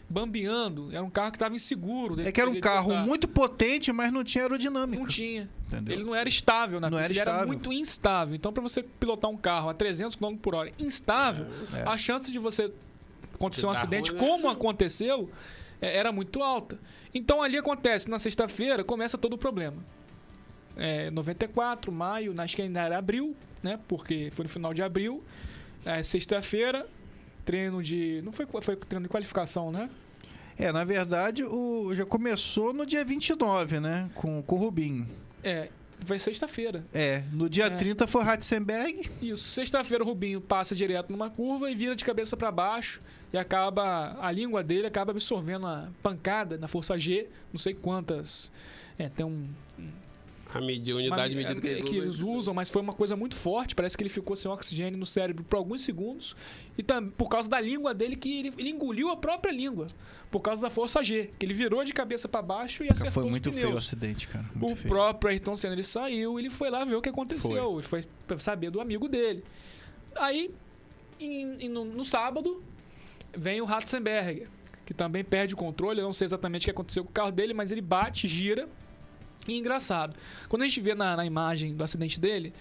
C: bambeando, era um carro que tava inseguro.
A: É que era um carro muito potente, mas não tinha aerodinâmica.
C: Não tinha.
A: Entendeu?
C: Ele não era estável na pista, ele era muito instável. Então, para você pilotar um carro a 300 km por hora instável, a chance de você acontecer um acidente como aconteceu era muito alta. Então, ali acontece, na sexta-feira, começa todo o problema. 94, maio, acho que ainda era abril, né? Porque foi no final de abril. Sexta-feira, treino de... Não foi treino de qualificação, né?
A: Na verdade, já começou no dia 29, né? Com o Rubinho.
C: Foi sexta-feira.
A: No dia 30 foi Ratzenberger.
C: Isso, sexta-feira o Rubinho passa direto numa curva e vira de cabeça para baixo e a língua dele acaba absorvendo a pancada na força G, não sei quantas. Tem
B: a unidade de medida
C: que eles usam, mas foi uma coisa muito forte. Parece que ele ficou sem oxigênio no cérebro por alguns segundos. E também por causa da língua dele, que ele engoliu a própria língua. Por causa da força G, que ele virou de cabeça para baixo e acertou os pneus. Foi muito feio
A: o acidente, cara.
C: O próprio Ayrton Senna, ele saiu, ele foi lá ver o que aconteceu. Ele foi saber do amigo dele. Aí, no sábado, vem o Ratzenberger, que também perde o controle. Eu não sei exatamente o que aconteceu com o carro dele, mas ele bate, gira. E engraçado, quando a gente vê na imagem do acidente dele,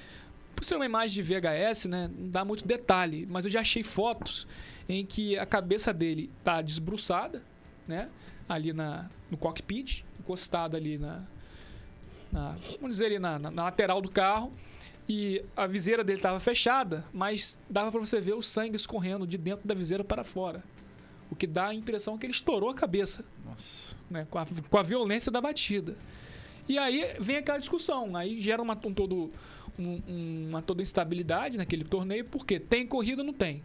C: por ser uma imagem de VHS, né, não dá muito detalhe, mas eu já achei fotos em que a cabeça dele tá desbruçada, né, ali no cockpit, encostada ali vamos dizer ali na lateral do carro, e a viseira dele estava fechada, mas dava para você ver o sangue escorrendo de dentro da viseira para fora, o que dá a impressão que ele estourou a cabeça.
A: Nossa.
C: Né, com a violência da batida. E aí vem aquela discussão, aí gera uma toda instabilidade naquele torneio, porque tem corrida ou não tem?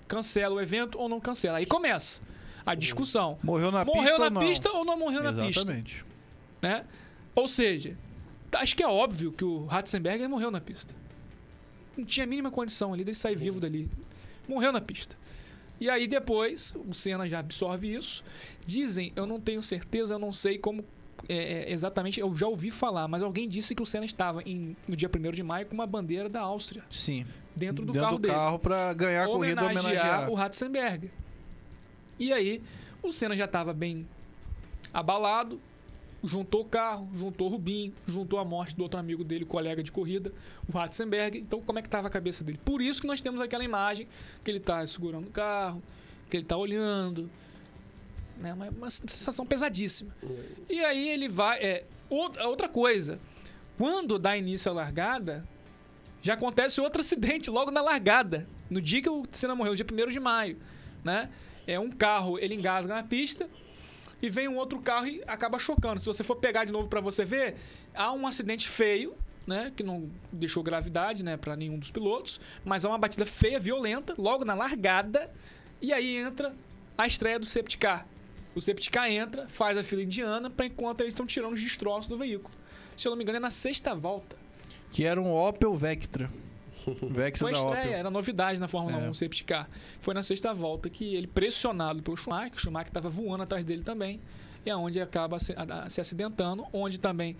C: Cancela o evento ou não cancela? Aí começa a discussão.
A: Morreu na
C: pista ou não morreu na pista?
A: Exatamente.
C: Né? Ou seja, acho que é óbvio que o Ratzenberger morreu na pista. Não tinha a mínima condição ali de sair vivo dali. Morreu na pista. E aí depois, o Senna já absorve isso. Dizem, eu não tenho certeza, eu não sei como... exatamente, eu já ouvi falar, mas alguém disse que o Senna estava no dia 1º de maio com uma bandeira da Áustria.
A: Sim.
C: Dentro do carro dele.
A: Para ganhar a corrida, homenagear
C: o Ratzenberger. E aí, o Senna já estava bem abalado, juntou o carro, juntou o Rubinho, juntou a morte do outro amigo dele, colega de corrida, o Ratzenberger. Então, como é que estava a cabeça dele? Por isso que nós temos aquela imagem que ele está segurando o carro, que ele tá olhando. Né? Uma sensação pesadíssima. E aí ele vai... outra coisa, quando dá início à largada, já acontece outro acidente logo na largada. No dia que o Senna morreu, dia 1º de maio. Né? Um carro, ele engasga na pista e vem um outro carro e acaba chocando. Se você for pegar de novo para você ver, há um acidente feio, né, que não deixou gravidade, né, para nenhum dos pilotos, mas há uma batida feia, violenta, logo na largada, e aí entra a estreia do safety car. O safety car entra, faz a fila indiana, para enquanto eles estão tirando os destroços do veículo. Se eu não me engano, é na 6ª volta.
A: Que era um Opel Vectra. Vectra
C: Foi a
A: da
C: estreia,
A: Opel.
C: era novidade na Fórmula 1, o safety car. Foi na 6ª volta que ele, pressionado pelo Schumacher, o Schumacher estava voando atrás dele também, e é onde acaba se acidentando, onde também,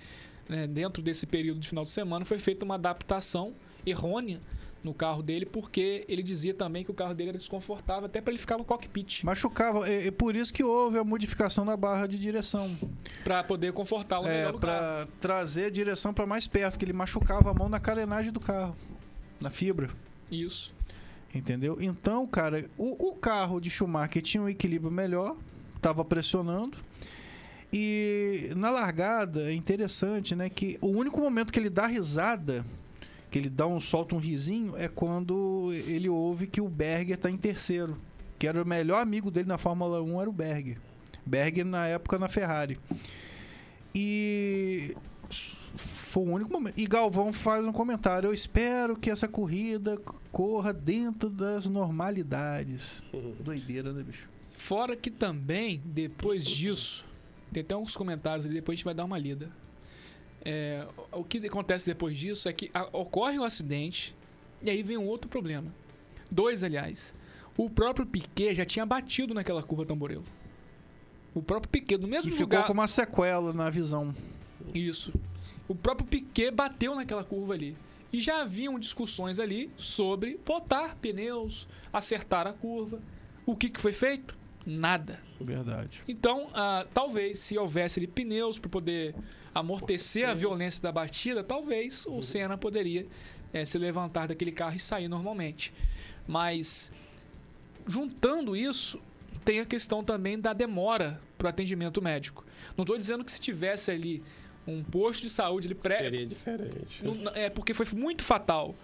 C: né, dentro desse período de final de semana, foi feita uma adaptação errônea no carro dele, porque ele dizia também que o carro dele era desconfortável, até para ele ficar no cockpit.
A: Machucava, é por isso que houve a modificação da barra de direção.
C: Para poder confortá-lo melhor no carro.
A: Para trazer a direção para mais perto, que ele machucava a mão na carenagem do carro. Na fibra.
C: Isso.
A: Entendeu? Então, cara, o carro de Schumacher tinha um equilíbrio melhor, estava pressionando. E na largada, é interessante, né? Que o único momento que ele dá risada, que ele solta um risinho, é quando ele ouve que o Berger está em terceiro. Que era o melhor amigo dele na Fórmula 1, era o Berger. Berger, na época, na Ferrari. E... foi o único momento. E Galvão faz um comentário: eu espero que essa corrida corra dentro das normalidades. Doideira, né, bicho?
C: Fora que também, depois disso, tem até uns comentários ali, depois a gente vai dar uma lida. O que acontece depois disso é que ocorre um acidente e aí vem um outro problema. 2, aliás. O próprio Piquet já tinha batido naquela curva Tamborello. O próprio Piquet, no mesmo
A: E
C: lugar...
A: ficou com uma sequela na visão.
C: Isso. O próprio Piquet bateu naquela curva ali. E já haviam discussões ali sobre botar pneus, acertar a curva. O que foi feito? Nada.
A: Verdade.
C: Então, talvez, se houvesse ali pneus para poder amortecer a violência da batida, talvez o Senna poderia se levantar daquele carro e sair normalmente. Mas, juntando isso, tem a questão também da demora para o atendimento médico. Não estou dizendo que se tivesse ali um posto de saúde ali
B: seria diferente.
C: Porque foi muito fatal.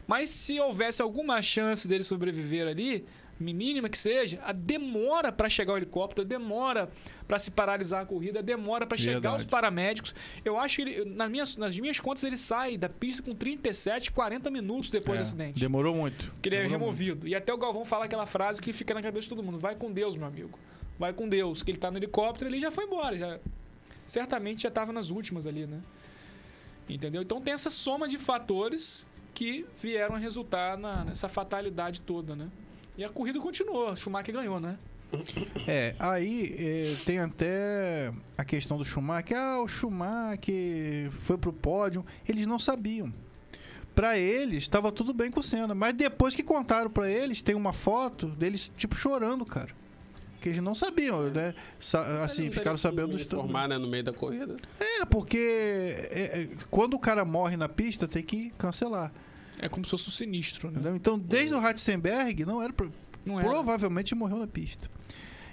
C: Mas se houvesse alguma chance dele sobreviver ali, mínima que seja, a demora para chegar ao helicóptero, a demora para se paralisar a corrida, a demora para chegar os paramédicos. Eu acho que ele, nas minhas contas, ele sai da pista com 37, 40 minutos depois do acidente.
A: Demorou muito.
C: Que ele é removido. E até o Galvão fala aquela frase que fica na cabeça de todo mundo: vai com Deus, meu amigo. Vai com Deus. Que ele tá no helicóptero, ele já foi embora. Certamente já estava nas últimas ali, né? Entendeu? Então tem essa soma de fatores que vieram a resultar nessa fatalidade toda, né? E a corrida continuou. Schumacher ganhou, né?
A: Aí tem até a questão do Schumacher. O Schumacher foi pro pódio. Eles não sabiam. Pra eles, estava tudo bem com o Senna. Mas depois que contaram pra eles, tem uma foto deles, tipo, chorando, cara. Que eles não sabiam, né? Assim, ficaram sabendo...
B: Informar, né, no meio da corrida.
A: Porque quando o cara morre na pista, tem que cancelar.
C: É como se fosse um sinistro, né?
A: Entendeu? Então, desde o Ratzenberg, não era... Provavelmente morreu na pista.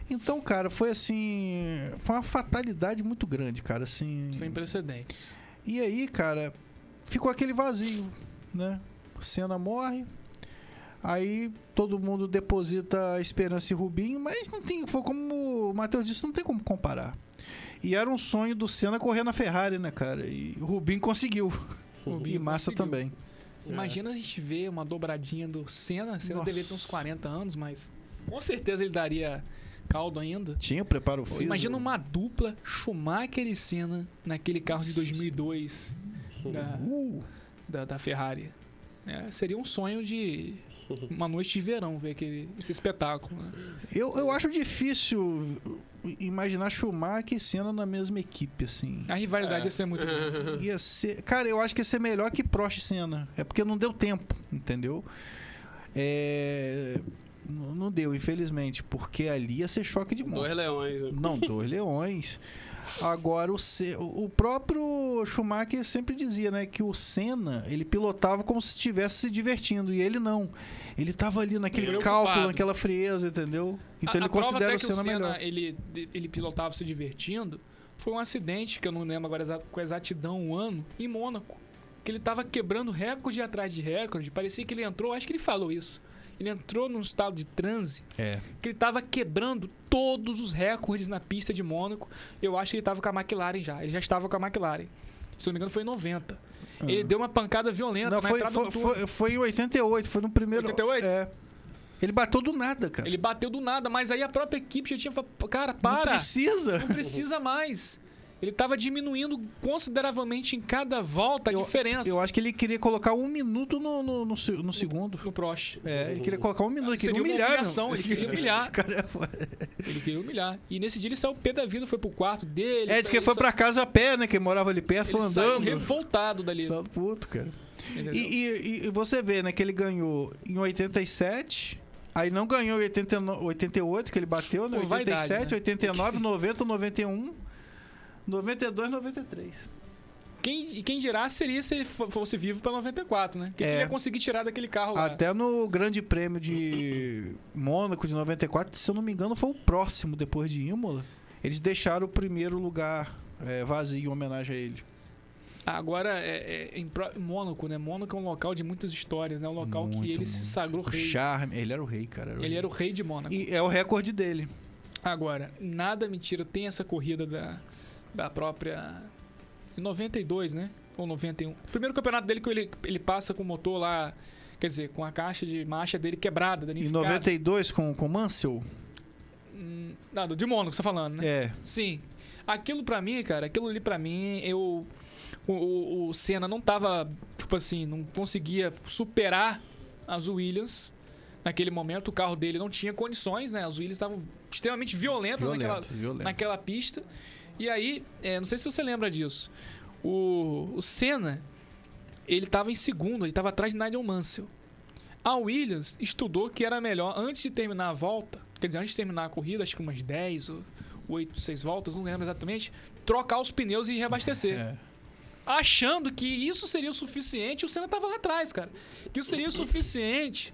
A: Então, cara, foi assim... Foi uma fatalidade muito grande, cara, assim...
C: Sem precedentes.
A: E aí, cara, ficou aquele vazio, né? O Senna morre... Aí todo mundo deposita a esperança em Rubinho, mas não tem, foi como o Matheus disse, não tem como comparar. E era um sonho do Senna correr na Ferrari, né, cara? E o Rubinho conseguiu. E Massa também.
C: Imagina a gente ver uma dobradinha do Senna. Senna deveria ter uns 40 anos, mas com certeza ele daria caldo ainda.
A: Tinha preparo físico.
C: Imagina uma dupla Schumacher e Senna naquele carro de 2002 da Ferrari. Seria um sonho de... uma noite de verão ver esse espetáculo, né?
A: Eu acho difícil imaginar Schumacher e Senna na mesma equipe, assim.
C: A rivalidade ia ser muito grande.
A: Ia ser... Cara, eu acho que ia ser melhor que Prost e Senna. É porque não deu tempo, entendeu? Não deu, infelizmente. Porque ali ia ser choque de monstro.
B: 2 leões. Né?
A: Não, 2 leões. Agora, o próprio Schumacher sempre dizia, né, que o Senna, ele pilotava como se estivesse se divertindo, e ele não. Ele tava ali naquele cálculo, naquela frieza, entendeu? Então ele considera o Senna melhor.
C: Ele pilotava se divertindo. Foi um acidente, que eu não lembro agora com exatidão um ano, em Mônaco. Que ele tava quebrando recorde atrás de recorde. Parecia que ele entrou, acho que ele falou isso. Ele entrou num estado de transe. Que ele tava quebrando todos os recordes na pista de Mônaco. Eu acho que ele tava com a McLaren já. Ele já estava com a McLaren. Se não me engano, foi em 90. Ele deu uma pancada violenta na entrada do turno.
A: Foi em 88, foi no primeiro...
C: 88?
A: Ele bateu do nada, cara.
C: Ele bateu do nada, mas aí a própria equipe já tinha falado, cara, para.
A: Não precisa.
C: Não precisa mais. Ele estava diminuindo consideravelmente em cada volta a diferença.
A: Eu acho que ele queria colocar 1 minuto no segundo.
C: No Prost.
A: Ele queria colocar 1 minuto. Ele queria humilhar.
C: Ele queria humilhar. Ele queria humilhar. E nesse dia ele saiu o pé da vida, foi pro quarto dele.
A: Disse que ele foi pra casa a pé, né? Que morava ali perto, foi andando.
C: Saiu revoltado dali.
A: Saiu puto, cara. E você vê, né, que ele ganhou em 87... Aí não ganhou em 88, que ele bateu, né? 87, né? 89, 90, 91, 92, 93.
C: Quem dirá seria se ele fosse vivo para 94, né? Que ele ia conseguir tirar daquele carro lá.
A: Até no Grande Prêmio de Mônaco de 94, se eu não me engano, foi o próximo depois de Imola. Eles deixaram o primeiro lugar vazio em homenagem a ele.
C: Agora, em Mônaco, né? Mônaco é um local de muitas histórias, né? Um local que ele se sagrou rei.
A: Charme. Ele era o rei, cara.
C: Ele era o rei de Mônaco.
A: E é o recorde dele.
C: Agora, nada mentira. Tem essa corrida da própria... Em 92, né? Ou 91. O primeiro campeonato dele que ele passa com o motor lá... Quer dizer, com a caixa de marcha dele quebrada, danificada.
A: Em 92 com o Mansell?
C: Não, de Mônaco, você tá falando, né? Sim. Aquilo ali pra mim, o Senna não tava, tipo assim, não conseguia superar as Williams naquele momento. O carro dele não tinha condições, né? As Williams estavam extremamente violentas naquela pista. E aí, não sei se você lembra disso. O Senna, ele tava em segundo, ele tava atrás de Nigel Mansell. A Williams estudou que era melhor, antes de terminar a volta, quer dizer, antes de terminar a corrida, acho que umas 10 ou 8, 6 voltas, não lembro exatamente, trocar os pneus e reabastecer. Achando que isso seria o suficiente, o Senna estava lá atrás, cara. Que isso seria o suficiente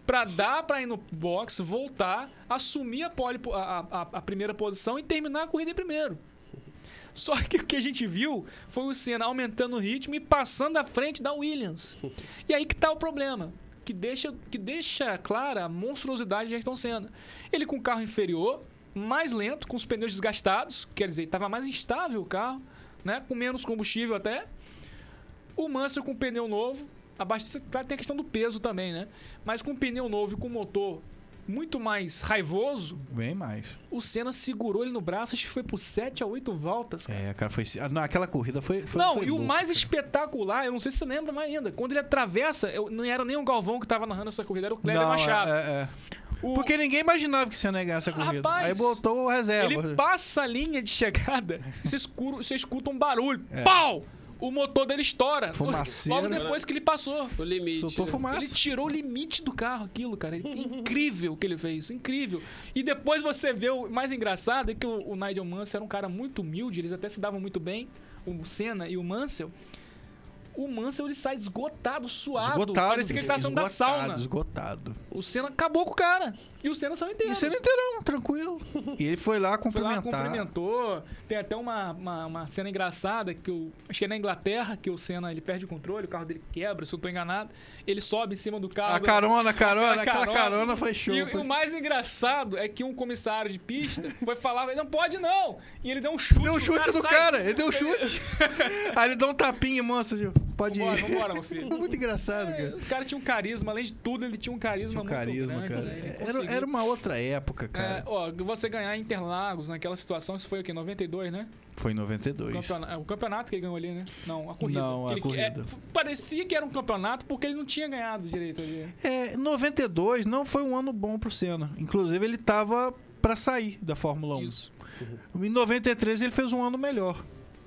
C: para dar para ir no box, voltar, assumir a primeira posição e terminar a corrida em primeiro. Só que o que a gente viu foi o Senna aumentando o ritmo e passando à frente da Williams. E aí que tá o problema, que deixa clara a monstruosidade de Ayrton Senna. Ele com o carro inferior, mais lento, com os pneus desgastados, quer dizer, estava mais instável o carro, né? Com menos combustível até. O Mansell com pneu novo. Claro, tem a questão do peso também, né? Mas com pneu novo e com motor muito mais raivoso.
A: Bem mais.
C: O Senna segurou ele no braço, acho que foi por 7 a 8 voltas.
A: Cara, foi... Naquela corrida foi
C: não,
A: foi
C: e
A: louco,
C: o mais espetacular, eu não sei se você lembra mais ainda, quando ele atravessa, não era nem o Galvão que estava narrando essa corrida, era o Cléber Machado.
A: Porque ninguém imaginava que você ia ganhar essa corrida.
C: Rapaz,
A: aí botou o reserva.
C: Ele passa a linha de chegada, você escuta um barulho. Pau! O motor dele estoura.
A: Fumaceiro.
C: Logo depois que ele passou.
B: O limite.
A: Soltou fumaça.
C: Ele tirou o limite do carro, aquilo, cara. Incrível o que ele fez. Incrível. E depois você vê o mais engraçado é que o Nigel Mansell era um cara muito humilde. Eles até se davam muito bem. O Senna e o Mansell. O Mansell, ele sai esgotado, suado. Parecia que ele tá saindo da sauna.
A: Esgotado.
C: O Senna acabou com o cara. E o Senna saiu inteiro.
A: E o Senna inteirão, tranquilo. E ele foi lá cumprimentar.
C: Cumprimentou. Tem até uma cena engraçada que acho que é na Inglaterra, que o Senna ele perde o controle, o carro dele quebra, se eu não tô enganado. Ele sobe em cima do carro.
A: Aquela carona foi show.
C: E o mais engraçado é que um comissário de pista foi falar, não pode não. E ele deu um chute.
A: Deu um chute no cara. Ele deu um chute. Aí ele deu um tapinha, moço. Pode ir.
C: Vambora, meu filho.
A: Muito engraçado, cara.
C: O cara tinha um carisma, além de tudo, ele tinha um carisma muito grande.
A: Cara.
C: Né?
A: Era uma outra época, cara.
C: Você ganhar Interlagos naquela situação, isso foi o quê? 92, né?
A: Foi em 92.
C: O campeonato que ele ganhou ali, né? Não, a corrida.
A: Não, a corrida.
C: Parecia que era um campeonato porque ele não tinha ganhado direito ali.
A: 92 não foi um ano bom pro Senna. Inclusive, ele tava pra sair da Fórmula 1.
C: Isso.
A: Em 93, ele fez um ano melhor.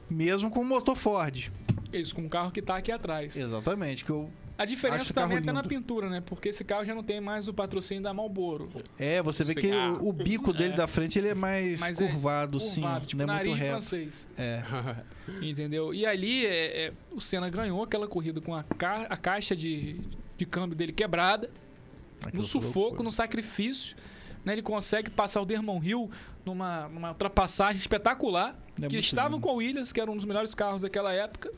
A: Mesmo com o motor Ford.
C: Isso, com o carro que tá aqui atrás.
A: Exatamente. Que
C: A diferença
A: Acho
C: também
A: carro
C: é na
A: lindo.
C: pintura, né? Porque esse carro já não tem mais o patrocínio da Marlboro.
A: Você vê que
B: Cigarro.
A: o bico dele da frente ele é mais
C: Mas
A: curvado, sim.
C: tipo
A: Não é muito
C: nariz
A: reto.
C: francês.
A: É.
C: Entendeu? E ali o Senna ganhou aquela corrida com a caixa de câmbio dele quebrada,
A: Aquilo
C: no
A: foi
C: sufoco,
A: loucura.
C: no sacrifício. Né? Ele consegue passar o Dermon Hill numa ultrapassagem espetacular,
A: É
C: que
A: muito
C: estava
A: lindo.
C: com a Williams, que era um dos melhores carros daquela época.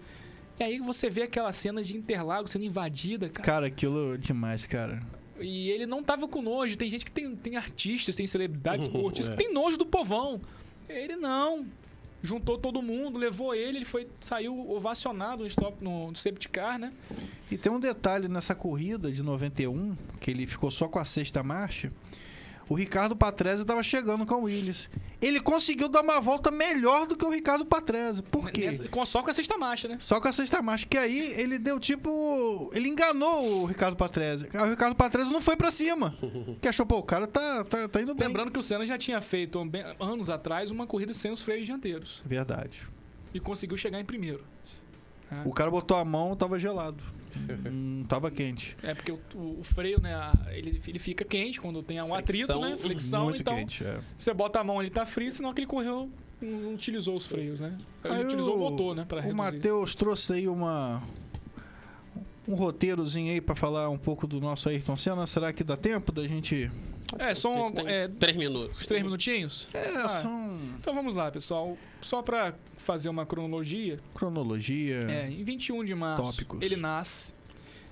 C: E aí você vê aquela cena de Interlagos sendo invadida, cara.
A: Cara, aquilo é demais, cara.
C: E ele não tava com nojo. Tem gente que tem artistas, tem celebridades esportistas,
B: É.
C: que tem nojo do povão. Ele não. Juntou todo mundo, levou ele saiu ovacionado no safety car, né?
A: E tem um detalhe nessa corrida de 91, que ele ficou só com a sexta marcha. O Ricardo Patrese estava chegando com o Williams. Ele conseguiu dar uma volta melhor do que o Ricardo Patrese. Por quê?
C: Só com a sexta marcha, né?
A: Só com a sexta marcha. Que aí ele deu tipo... Ele enganou o Ricardo Patrese. O Ricardo Patrese não foi pra cima. Que achou, pô, o cara tá indo bem.
C: Lembrando que o Senna já tinha feito, anos atrás, uma corrida sem os freios dianteiros.
A: Verdade.
C: E conseguiu chegar em primeiro.
A: O cara botou a mão, tava gelado. Tava quente.
C: É porque o freio, né? Ele fica quente quando tem um atrito,
B: Fricção.
C: né? Flexão,
A: Muito
C: então
A: quente, é.
C: você bota a mão, ele tá frio, senão que ele correu, não utilizou os freios, né? Ele
A: Aí
C: utilizou o motor, né? Pra
A: O
C: reduzir.
A: Matheus trouxe aí um roteirozinho aí pra falar um pouco do nosso Ayrton Senna. Será que dá tempo da gente...
C: São
B: 3 minutos.
C: os 3 minutinhos?
A: São
C: Então vamos lá, pessoal. Só pra fazer uma cronologia,
A: cronologia.
C: em 21 de março
A: Tópicos.
C: ele nasce.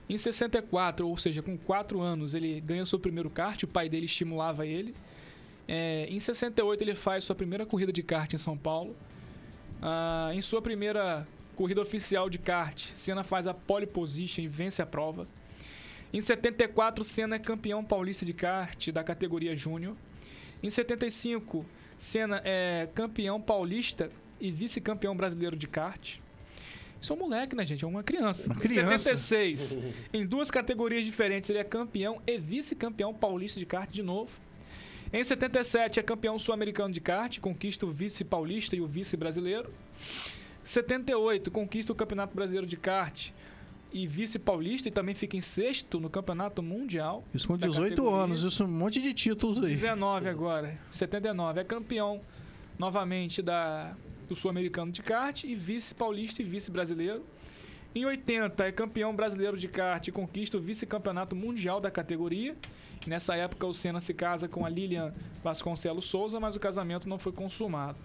C: Em 64, ou seja, com 4 anos, ele ganha seu primeiro kart, o pai dele estimulava ele. Em 68 ele faz sua primeira corrida de kart em São Paulo. Em sua primeira corrida oficial de kart, Senna faz a pole position e vence a prova. Em 74, Senna é campeão paulista de kart da categoria Júnior. Em 75, Senna é campeão paulista e vice-campeão brasileiro de kart. Isso é um moleque, né, gente? É uma criança.
A: Uma criança.
C: Em 76, em 2 categorias diferentes, ele é campeão e vice-campeão paulista de kart de novo. Em 77, é campeão sul-americano de kart, conquista o vice-paulista e o vice-brasileiro. 78, conquista o Campeonato Brasileiro de Kart e vice-paulista e também fica em 6º no Campeonato Mundial.
A: Isso com
C: da
A: 18
C: categoria.
A: anos, isso um monte de títulos aí.
C: 19 agora, 79, é campeão novamente do Sul-Americano de Kart e vice-paulista e vice-brasileiro. Em 80, é campeão brasileiro de kart e conquista o vice-campeonato mundial da categoria. Nessa época, o Senna se casa com a Lilian Vasconcelos Souza, mas o casamento não foi consumado.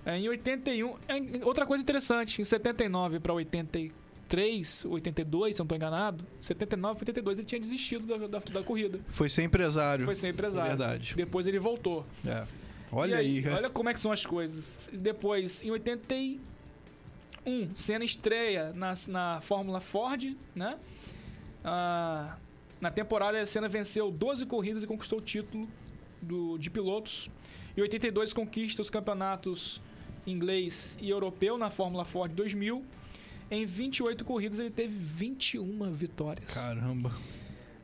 C: Em 81, outra coisa interessante, em 79 para 83, 82, se eu não estou enganado, 79 para 82 ele tinha desistido da corrida.
A: Foi ser empresário.
C: Foi ser empresário.
A: Verdade.
C: Depois ele voltou.
A: É. Olha
C: E
A: aí.
C: Olha como é que são as coisas. Depois, em 81, Senna estreia na Fórmula Ford, né? Na temporada, a Senna venceu 12 corridas e conquistou o título de pilotos. Em 82, conquista os campeonatos inglês e europeu na Fórmula Ford 2000. Em 28 corridas, ele teve 21 vitórias.
A: Caramba.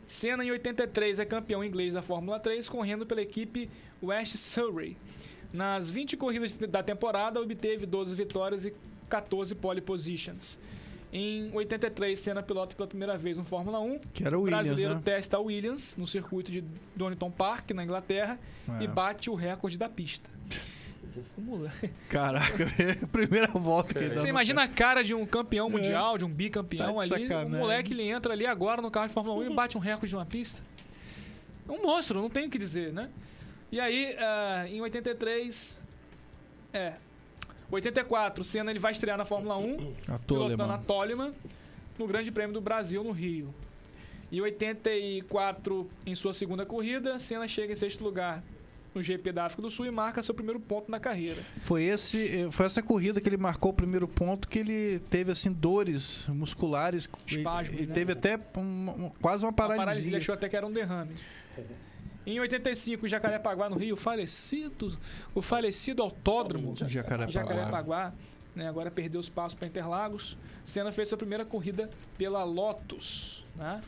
C: Senna, em 83, é campeão inglês da Fórmula 3, correndo pela equipe West Surrey. Nas 20 corridas da temporada, obteve 12 vitórias e 14 pole positions. Em 83, Senna pilota pela primeira vez no Fórmula 1.
A: Que era o
C: O
A: Williams,
C: brasileiro
A: né?
C: testa a Williams no circuito de Donington Park, na Inglaterra,
A: É.
C: e bate o recorde da pista.
A: Caraca, primeira volta que ele dá
C: Você
A: no
C: imagina a cara de um campeão mundial, de um bicampeão
A: Tá de
C: ali.
A: sacanagem.
C: O moleque, ele entra ali agora no carro de Fórmula 1 e bate um recorde de uma pista. É um monstro, não tem o que dizer, né? E aí, em 83... 84, Senna ele vai estrear na Fórmula 1,
A: A
C: pilotando a
A: Toleman.
C: Toleman, no Grande Prêmio do Brasil, no Rio. Em 84, em sua segunda corrida, Senna chega em 6º lugar no GP da África do Sul e marca seu primeiro ponto na carreira.
A: Foi essa corrida que ele marcou o primeiro ponto, que ele teve assim dores musculares.
C: Espasmos,
A: ele
C: né?
A: teve até quase uma
C: A paralisia,
A: paralisia.
C: achou até que era um derrame. Em 85, em Jacarepaguá, no Rio, o falecido autódromo Jacarepaguá, né, agora perdeu os passos para Interlagos. Senna fez sua primeira corrida pela Lotus. Né?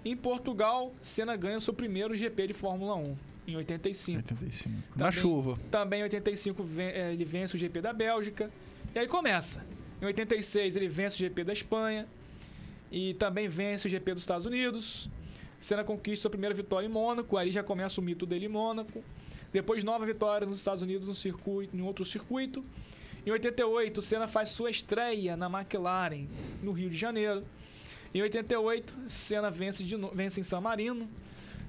C: Em Portugal, Senna ganha o seu primeiro GP de Fórmula 1, em 85.
A: 85. Na
C: Também-
A: chuva.
C: Também em 85 ele vence o GP da Bélgica. E aí começa. Em 86 ele vence o GP da Espanha. E também vence o GP dos Estados Unidos. Senna conquista sua primeira vitória em Mônaco, aí já começa o mito dele em Mônaco. Depois, nova vitória nos Estados Unidos, em outro circuito. Em 88, Senna faz sua estreia na McLaren, no Rio de Janeiro. Em 88, Senna vence em San Marino.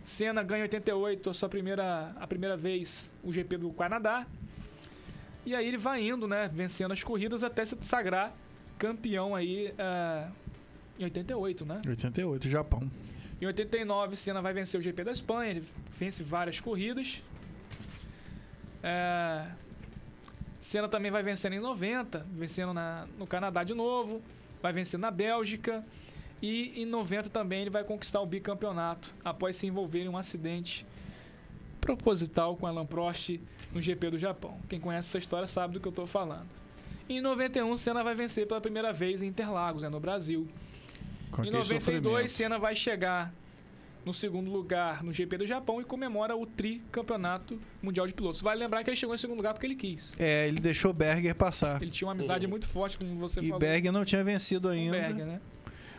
C: Senna ganha em 88 a primeira vez o GP do Canadá. E aí ele vai indo, né, vencendo as corridas até se sagrar campeão aí em 88, né?
A: 88, Japão.
C: Em 89, Senna vai vencer o GP da Espanha, ele vence várias corridas. Senna também vai vencendo em 90, vencendo no Canadá de novo, vai vencer na Bélgica. E em 90 também ele vai conquistar o bicampeonato, após se envolver em um acidente proposital com Alain Prost no GP do Japão. Quem conhece essa história sabe do que eu estou falando. E em 91, Senna vai vencer pela primeira vez em Interlagos, no Brasil. Em 92, Senna vai chegar no segundo lugar no GP do Japão e comemora o tricampeonato mundial de pilotos. Vale lembrar que ele chegou em segundo lugar porque ele quis.
A: Ele deixou Berger passar.
C: Ele tinha uma amizade muito forte, como você falou.
A: E Berger não tinha vencido ainda.
C: Berger, né?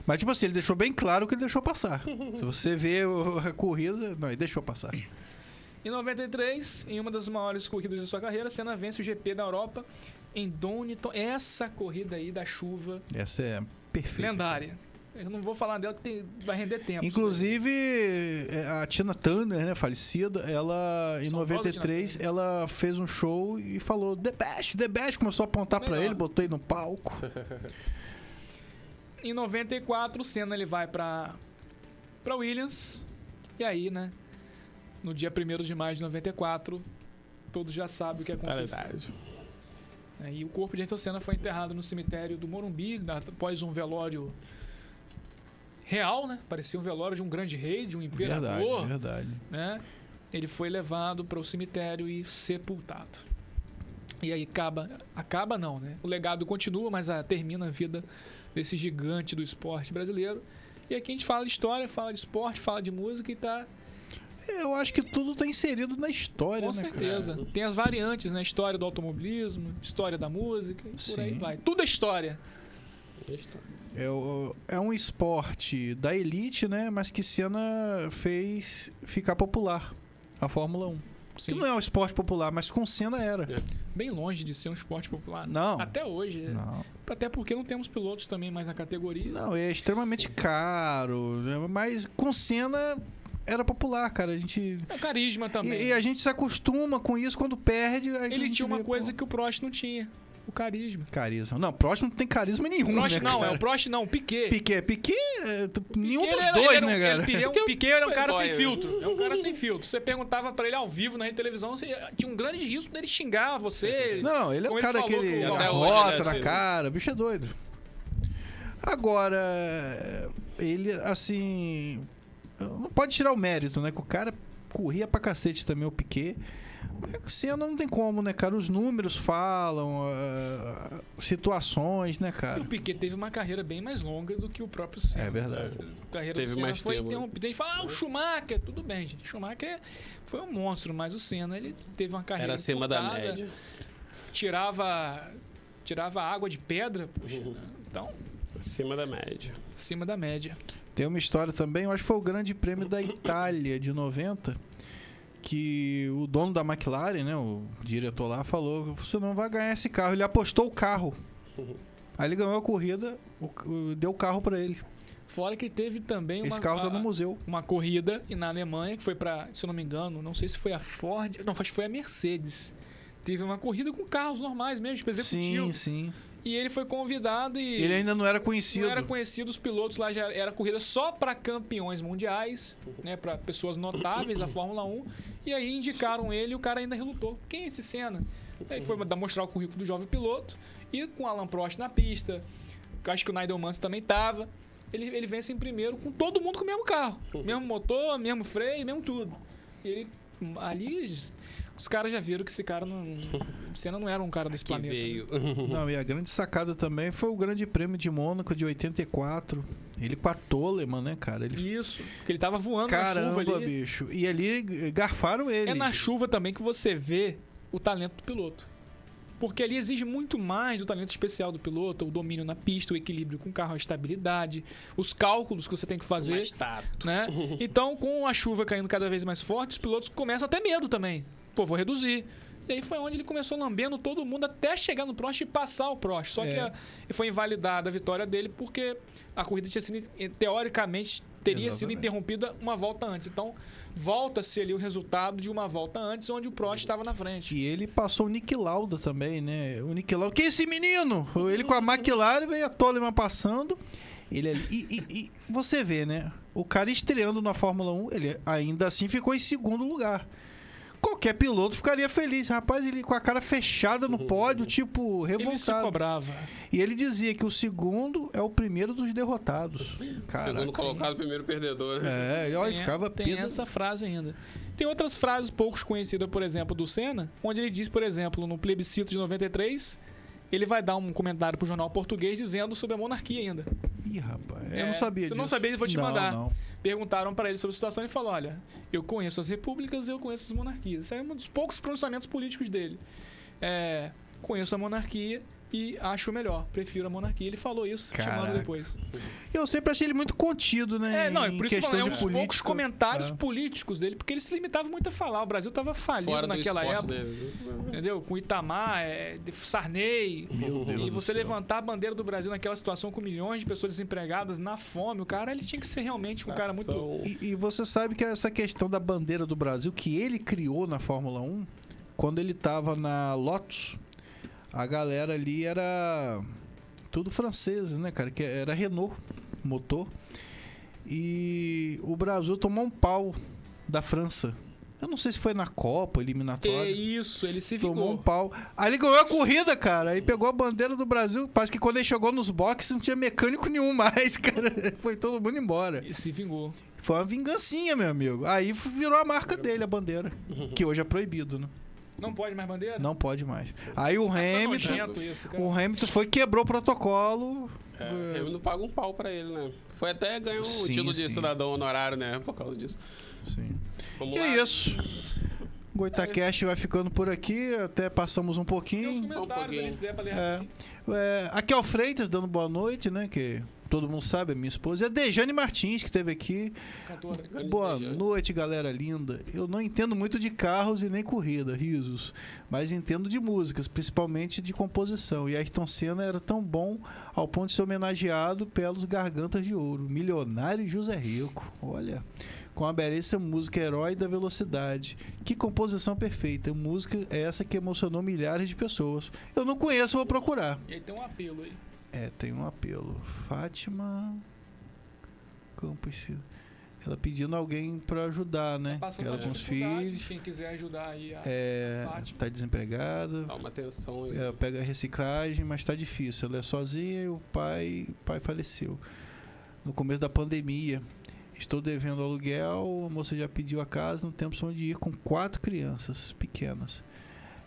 A: Mas, tipo assim, ele deixou bem claro que ele deixou passar. Se você vê a corrida... Não, ele deixou passar.
C: Em 93, em uma das maiores corridas de sua carreira, Senna vence o GP da Europa em Donington. Essa corrida aí da chuva...
A: Essa é perfeita.
C: Lendária. Eu não vou falar dela que vai render tempo.
A: Inclusive, a Tina Turner, né, falecida, ela, em 93, ela fez um show e falou The Best, começou a apontar pra ele, botou ele no palco.
C: Em 94, o Senna ele vai pra Williams. E aí, né? No dia 1º de maio de 94, todos já sabem o que aconteceu. E o corpo de Ayrton Senna foi enterrado no cemitério do Morumbi, após um velório real, né? Parecia um velório de um grande rei, de um imperador.
A: Verdade.
C: Né? Ele foi levado para o cemitério e sepultado. E aí acaba não, né? O legado continua, mas termina a vida desse gigante do esporte brasileiro. E aqui a gente fala de história, fala de esporte, fala de música e tá...
A: Eu acho que tudo tá inserido na história,
C: Com certeza.
A: Cara?
C: Tem as variantes, né? História do automobilismo, história da música, e por aí vai. Tudo é história.
A: É um esporte da elite, né? Mas que Senna fez ficar popular. A Fórmula 1.
C: Sim.
A: Que não é um esporte popular, mas com Senna era.
C: Bem longe de ser um esporte popular.
A: Não.
C: Até hoje.
A: Não.
C: Até porque não temos pilotos também mais na categoria.
A: Não, é extremamente caro. Né? Mas com Senna era popular, cara. A gente...
C: É carisma também.
A: E a gente se acostuma com isso quando perde.
C: Ele tinha uma coisa que o Prost não tinha. O carisma.
A: Carisma. Não, Prost não tem carisma nenhum,
C: Prost,
A: né,
C: não,
A: cara?
C: é o Prost não, o Piquet.
A: Piquet, nenhum dos dois, né, cara?
C: O Piquet era um cara sem filtro. É um cara sem filtro. Você perguntava pra ele ao vivo na televisão, você tinha um grande risco dele xingar você.
A: Não, ele é um cara que ele rota na cara, o bicho é doido. Agora, ele, assim... Não pode tirar o mérito, né? Que o cara corria pra cacete também, o Piquet. Senna não tem como, né, cara? Os números falam, situações, né, cara?
C: E o Piquet teve uma carreira bem mais longa do que o próprio Senna.
A: É verdade.
C: A carreira do Senna foi interrompida. A gente fala, o Schumacher, tudo bem, gente. O Schumacher foi um monstro, mas o Senna, ele teve uma carreira
B: era acima da média.
C: Tirava água de pedra, poxa. Então...
B: Acima da média.
C: Acima da média.
A: Tem uma história também, eu acho que foi o Grande Prêmio da Itália de 90, que o dono da McLaren, né, o diretor lá, falou: você não vai ganhar esse carro. Ele apostou o carro. Aí ele ganhou a corrida, deu o carro pra ele.
C: Fora que teve também
A: esse carro tá no museu.
C: Uma corrida na Alemanha, que foi pra, se eu não me engano, não sei se foi a Ford, não, acho que foi a Mercedes. Teve uma corrida com carros normais mesmo, tipo executivo.
A: Sim.
C: E ele foi convidado e...
A: Ele ainda não era conhecido.
C: Não era conhecido, os pilotos lá já era corrida só para campeões mundiais, né, para pessoas notáveis da Fórmula 1. E aí indicaram ele e o cara ainda relutou. Quem é esse Senna? Aí foi mostrar o currículo do jovem piloto. E com o Alain Prost na pista, acho que o Nigel Mansell também estava. Ele vence em primeiro com todo mundo com o mesmo carro. Mesmo motor, mesmo freio, mesmo tudo. E ele ali... Os caras já viram que esse cara não... Senna não era um cara desse planeta.
B: Veio.
A: Não, e a grande sacada também foi o Grande Prêmio de Mônaco de 84. Ele com a Toleman, né, cara?
C: Isso, porque ele tava voando
A: Caramba,
C: na chuva ali.
A: Bicho. E ali garfaram ele.
C: É na chuva também que você vê o talento do piloto. Porque ali exige muito mais do talento especial do piloto, o domínio na pista, o equilíbrio com o carro, a estabilidade, os cálculos que você tem que fazer.
B: Mais tato.
C: Né? Então, com a chuva caindo cada vez mais forte, os pilotos começam a ter medo também. Pô, vou reduzir. E aí foi onde ele começou lambendo todo mundo até chegar no Prost e passar o Prost. Só que foi invalidada a vitória dele porque a corrida tinha sido, teoricamente, teria sido interrompida uma volta antes. Então, volta-se ali o resultado de uma volta antes, onde o Prost estava na frente.
A: E ele passou o Niki Lauda também, né? O Niki Lauda, que é esse menino? Ele com a McLaren, veio a Toleman passando. Ele ali. E você vê, né? O cara estreando na Fórmula 1, ele ainda assim ficou em segundo lugar. Qualquer piloto ficaria feliz. Rapaz, ele com a cara fechada no pódio, tipo, revoltado.
C: Ele se cobrava.
A: E ele dizia que o segundo é o primeiro dos derrotados. Caraca.
B: Segundo colocado, primeiro perdedor.
A: Ele ficava
C: tem essa frase ainda. Tem outras frases poucos conhecidas, por exemplo, do Senna, onde ele diz, por exemplo, no plebiscito de 93, ele vai dar um comentário pro jornal português dizendo sobre a monarquia ainda.
A: Ih, rapaz, eu não sabia disso.
C: Você não sabia, eu vou te mandar.
A: Não.
C: Perguntaram para ele sobre a situação e ele falou, olha, eu conheço as repúblicas, eu conheço as monarquias. Esse é um dos poucos pronunciamentos políticos dele. Conheço a monarquia e acho melhor, prefiro a monarquia. Ele falou isso, chamando depois.
A: Eu sempre achei ele muito contido, né?
C: Por isso
A: questão
C: é um
A: de
C: dos
A: política.
C: poucos comentários políticos dele, porque ele se limitava muito a falar. O Brasil estava falido
B: Fora
C: naquela
B: do esporte
C: época.
B: dele.
C: Entendeu? Com Itamar, Sarney.
A: Meu Deus
C: E
A: do
C: você
A: céu.
C: levantar a bandeira do Brasil naquela situação com milhões de pessoas desempregadas, na fome. O cara, ele tinha que ser realmente um cara muito...
A: E você sabe que essa questão da bandeira do Brasil, que ele criou na Fórmula 1, quando ele tava na Lotus, a galera ali era tudo franceses, né, cara? Que era Renault, motor. E o Brasil tomou um pau da França. Eu não sei se foi na Copa, eliminatória.
C: Isso, ele se vingou.
A: Tomou um pau. Aí ele ganhou a corrida, cara. Aí pegou a bandeira do Brasil. Parece que quando ele chegou nos boxes não tinha mecânico nenhum mais, cara. Foi todo mundo embora.
C: E se vingou.
A: Foi uma vingancinha, meu amigo. Aí virou a marca dele, a bandeira. Que hoje é proibido, né?
C: Não pode mais bandeira?
A: Não pode mais. Aí o
C: Tá
A: Hamilton...
C: nojento isso, cara.
A: O Hamilton foi, quebrou o protocolo.
B: Ele não paga um pau pra ele, né? Foi até ganhou o
A: Sim,
B: título de
A: sim.
B: cidadão honorário, né? Por causa disso.
A: Sim.
B: Vamos
A: E
B: lá.
A: é isso. O Goitacast vai ficando por aqui. Até passamos um
C: Tem uns
A: pouquinho.
C: comentários ali, se der pra ler
A: É.
C: rapidinho.
A: Aqui é o Freitas dando boa noite, né? Que todo mundo sabe, é minha esposa. E a Dejane Martins, que esteve aqui.
C: Cantora.
A: Boa
B: Dejane.
A: noite, galera linda. Eu não entendo muito de carros e nem corrida, risos. Mas entendo de músicas, principalmente de composição. E Ayrton Senna era tão bom ao ponto de ser homenageado pelos Gargantas de Ouro. Milionário e José Rico. Olha, com a belíssima música Herói da Velocidade. Que composição perfeita. Música é essa que emocionou milhares de pessoas. Eu não conheço, vou procurar.
C: E aí tem um apelo aí.
A: Tem um apelo. Fátima Campos. Ela pedindo alguém pra ajudar, né?
C: Passando
A: Ela
C: por
A: com os
C: dificuldade,
A: filhos.
C: Quem quiser ajudar aí a Fátima.
A: Tá desempregada.
B: Dá uma atenção aí.
A: Ela pega reciclagem, mas tá difícil. Ela é sozinha e o pai faleceu. No começo da pandemia. Estou devendo aluguel, a moça já pediu a casa, não temos onde ir com 4 crianças pequenas.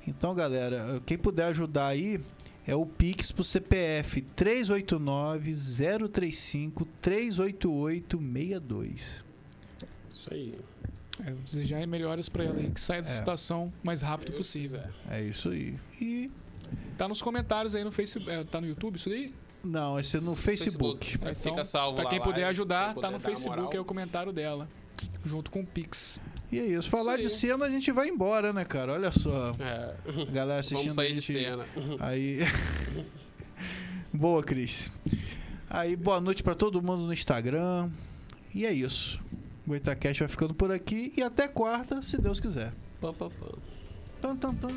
A: Então, galera, quem puder ajudar aí é o Pix pro CPF 389-035-388-62.
B: Isso aí.
C: Desejar melhoras pra ela aí, que saia dessa situação o mais rápido possível.
A: É isso aí. E
C: Tá nos comentários aí no Facebook. Tá no YouTube isso daí?
A: não, esse é no Facebook.
B: Aí
C: Então,
B: fica salvo
C: pra
B: lá.
C: quem puder ajudar,
B: quem
C: tá
B: puder
C: no
B: dar uma
C: Facebook,
B: moral.
C: é o comentário dela. Junto com o Pix.
A: E é isso. Falar de cena, a gente vai embora, né, cara? Olha só. A galera assistindo.
B: Vamos sair
A: a
B: de
A: gente...
B: cena.
A: Aí. Boa, Cris. Aí, boa noite pra todo mundo no Instagram. E é isso. O Goitacast vai ficando por aqui. E até quarta, se Deus quiser.
B: Pam, pam, pam.
A: Tan, tan, tan.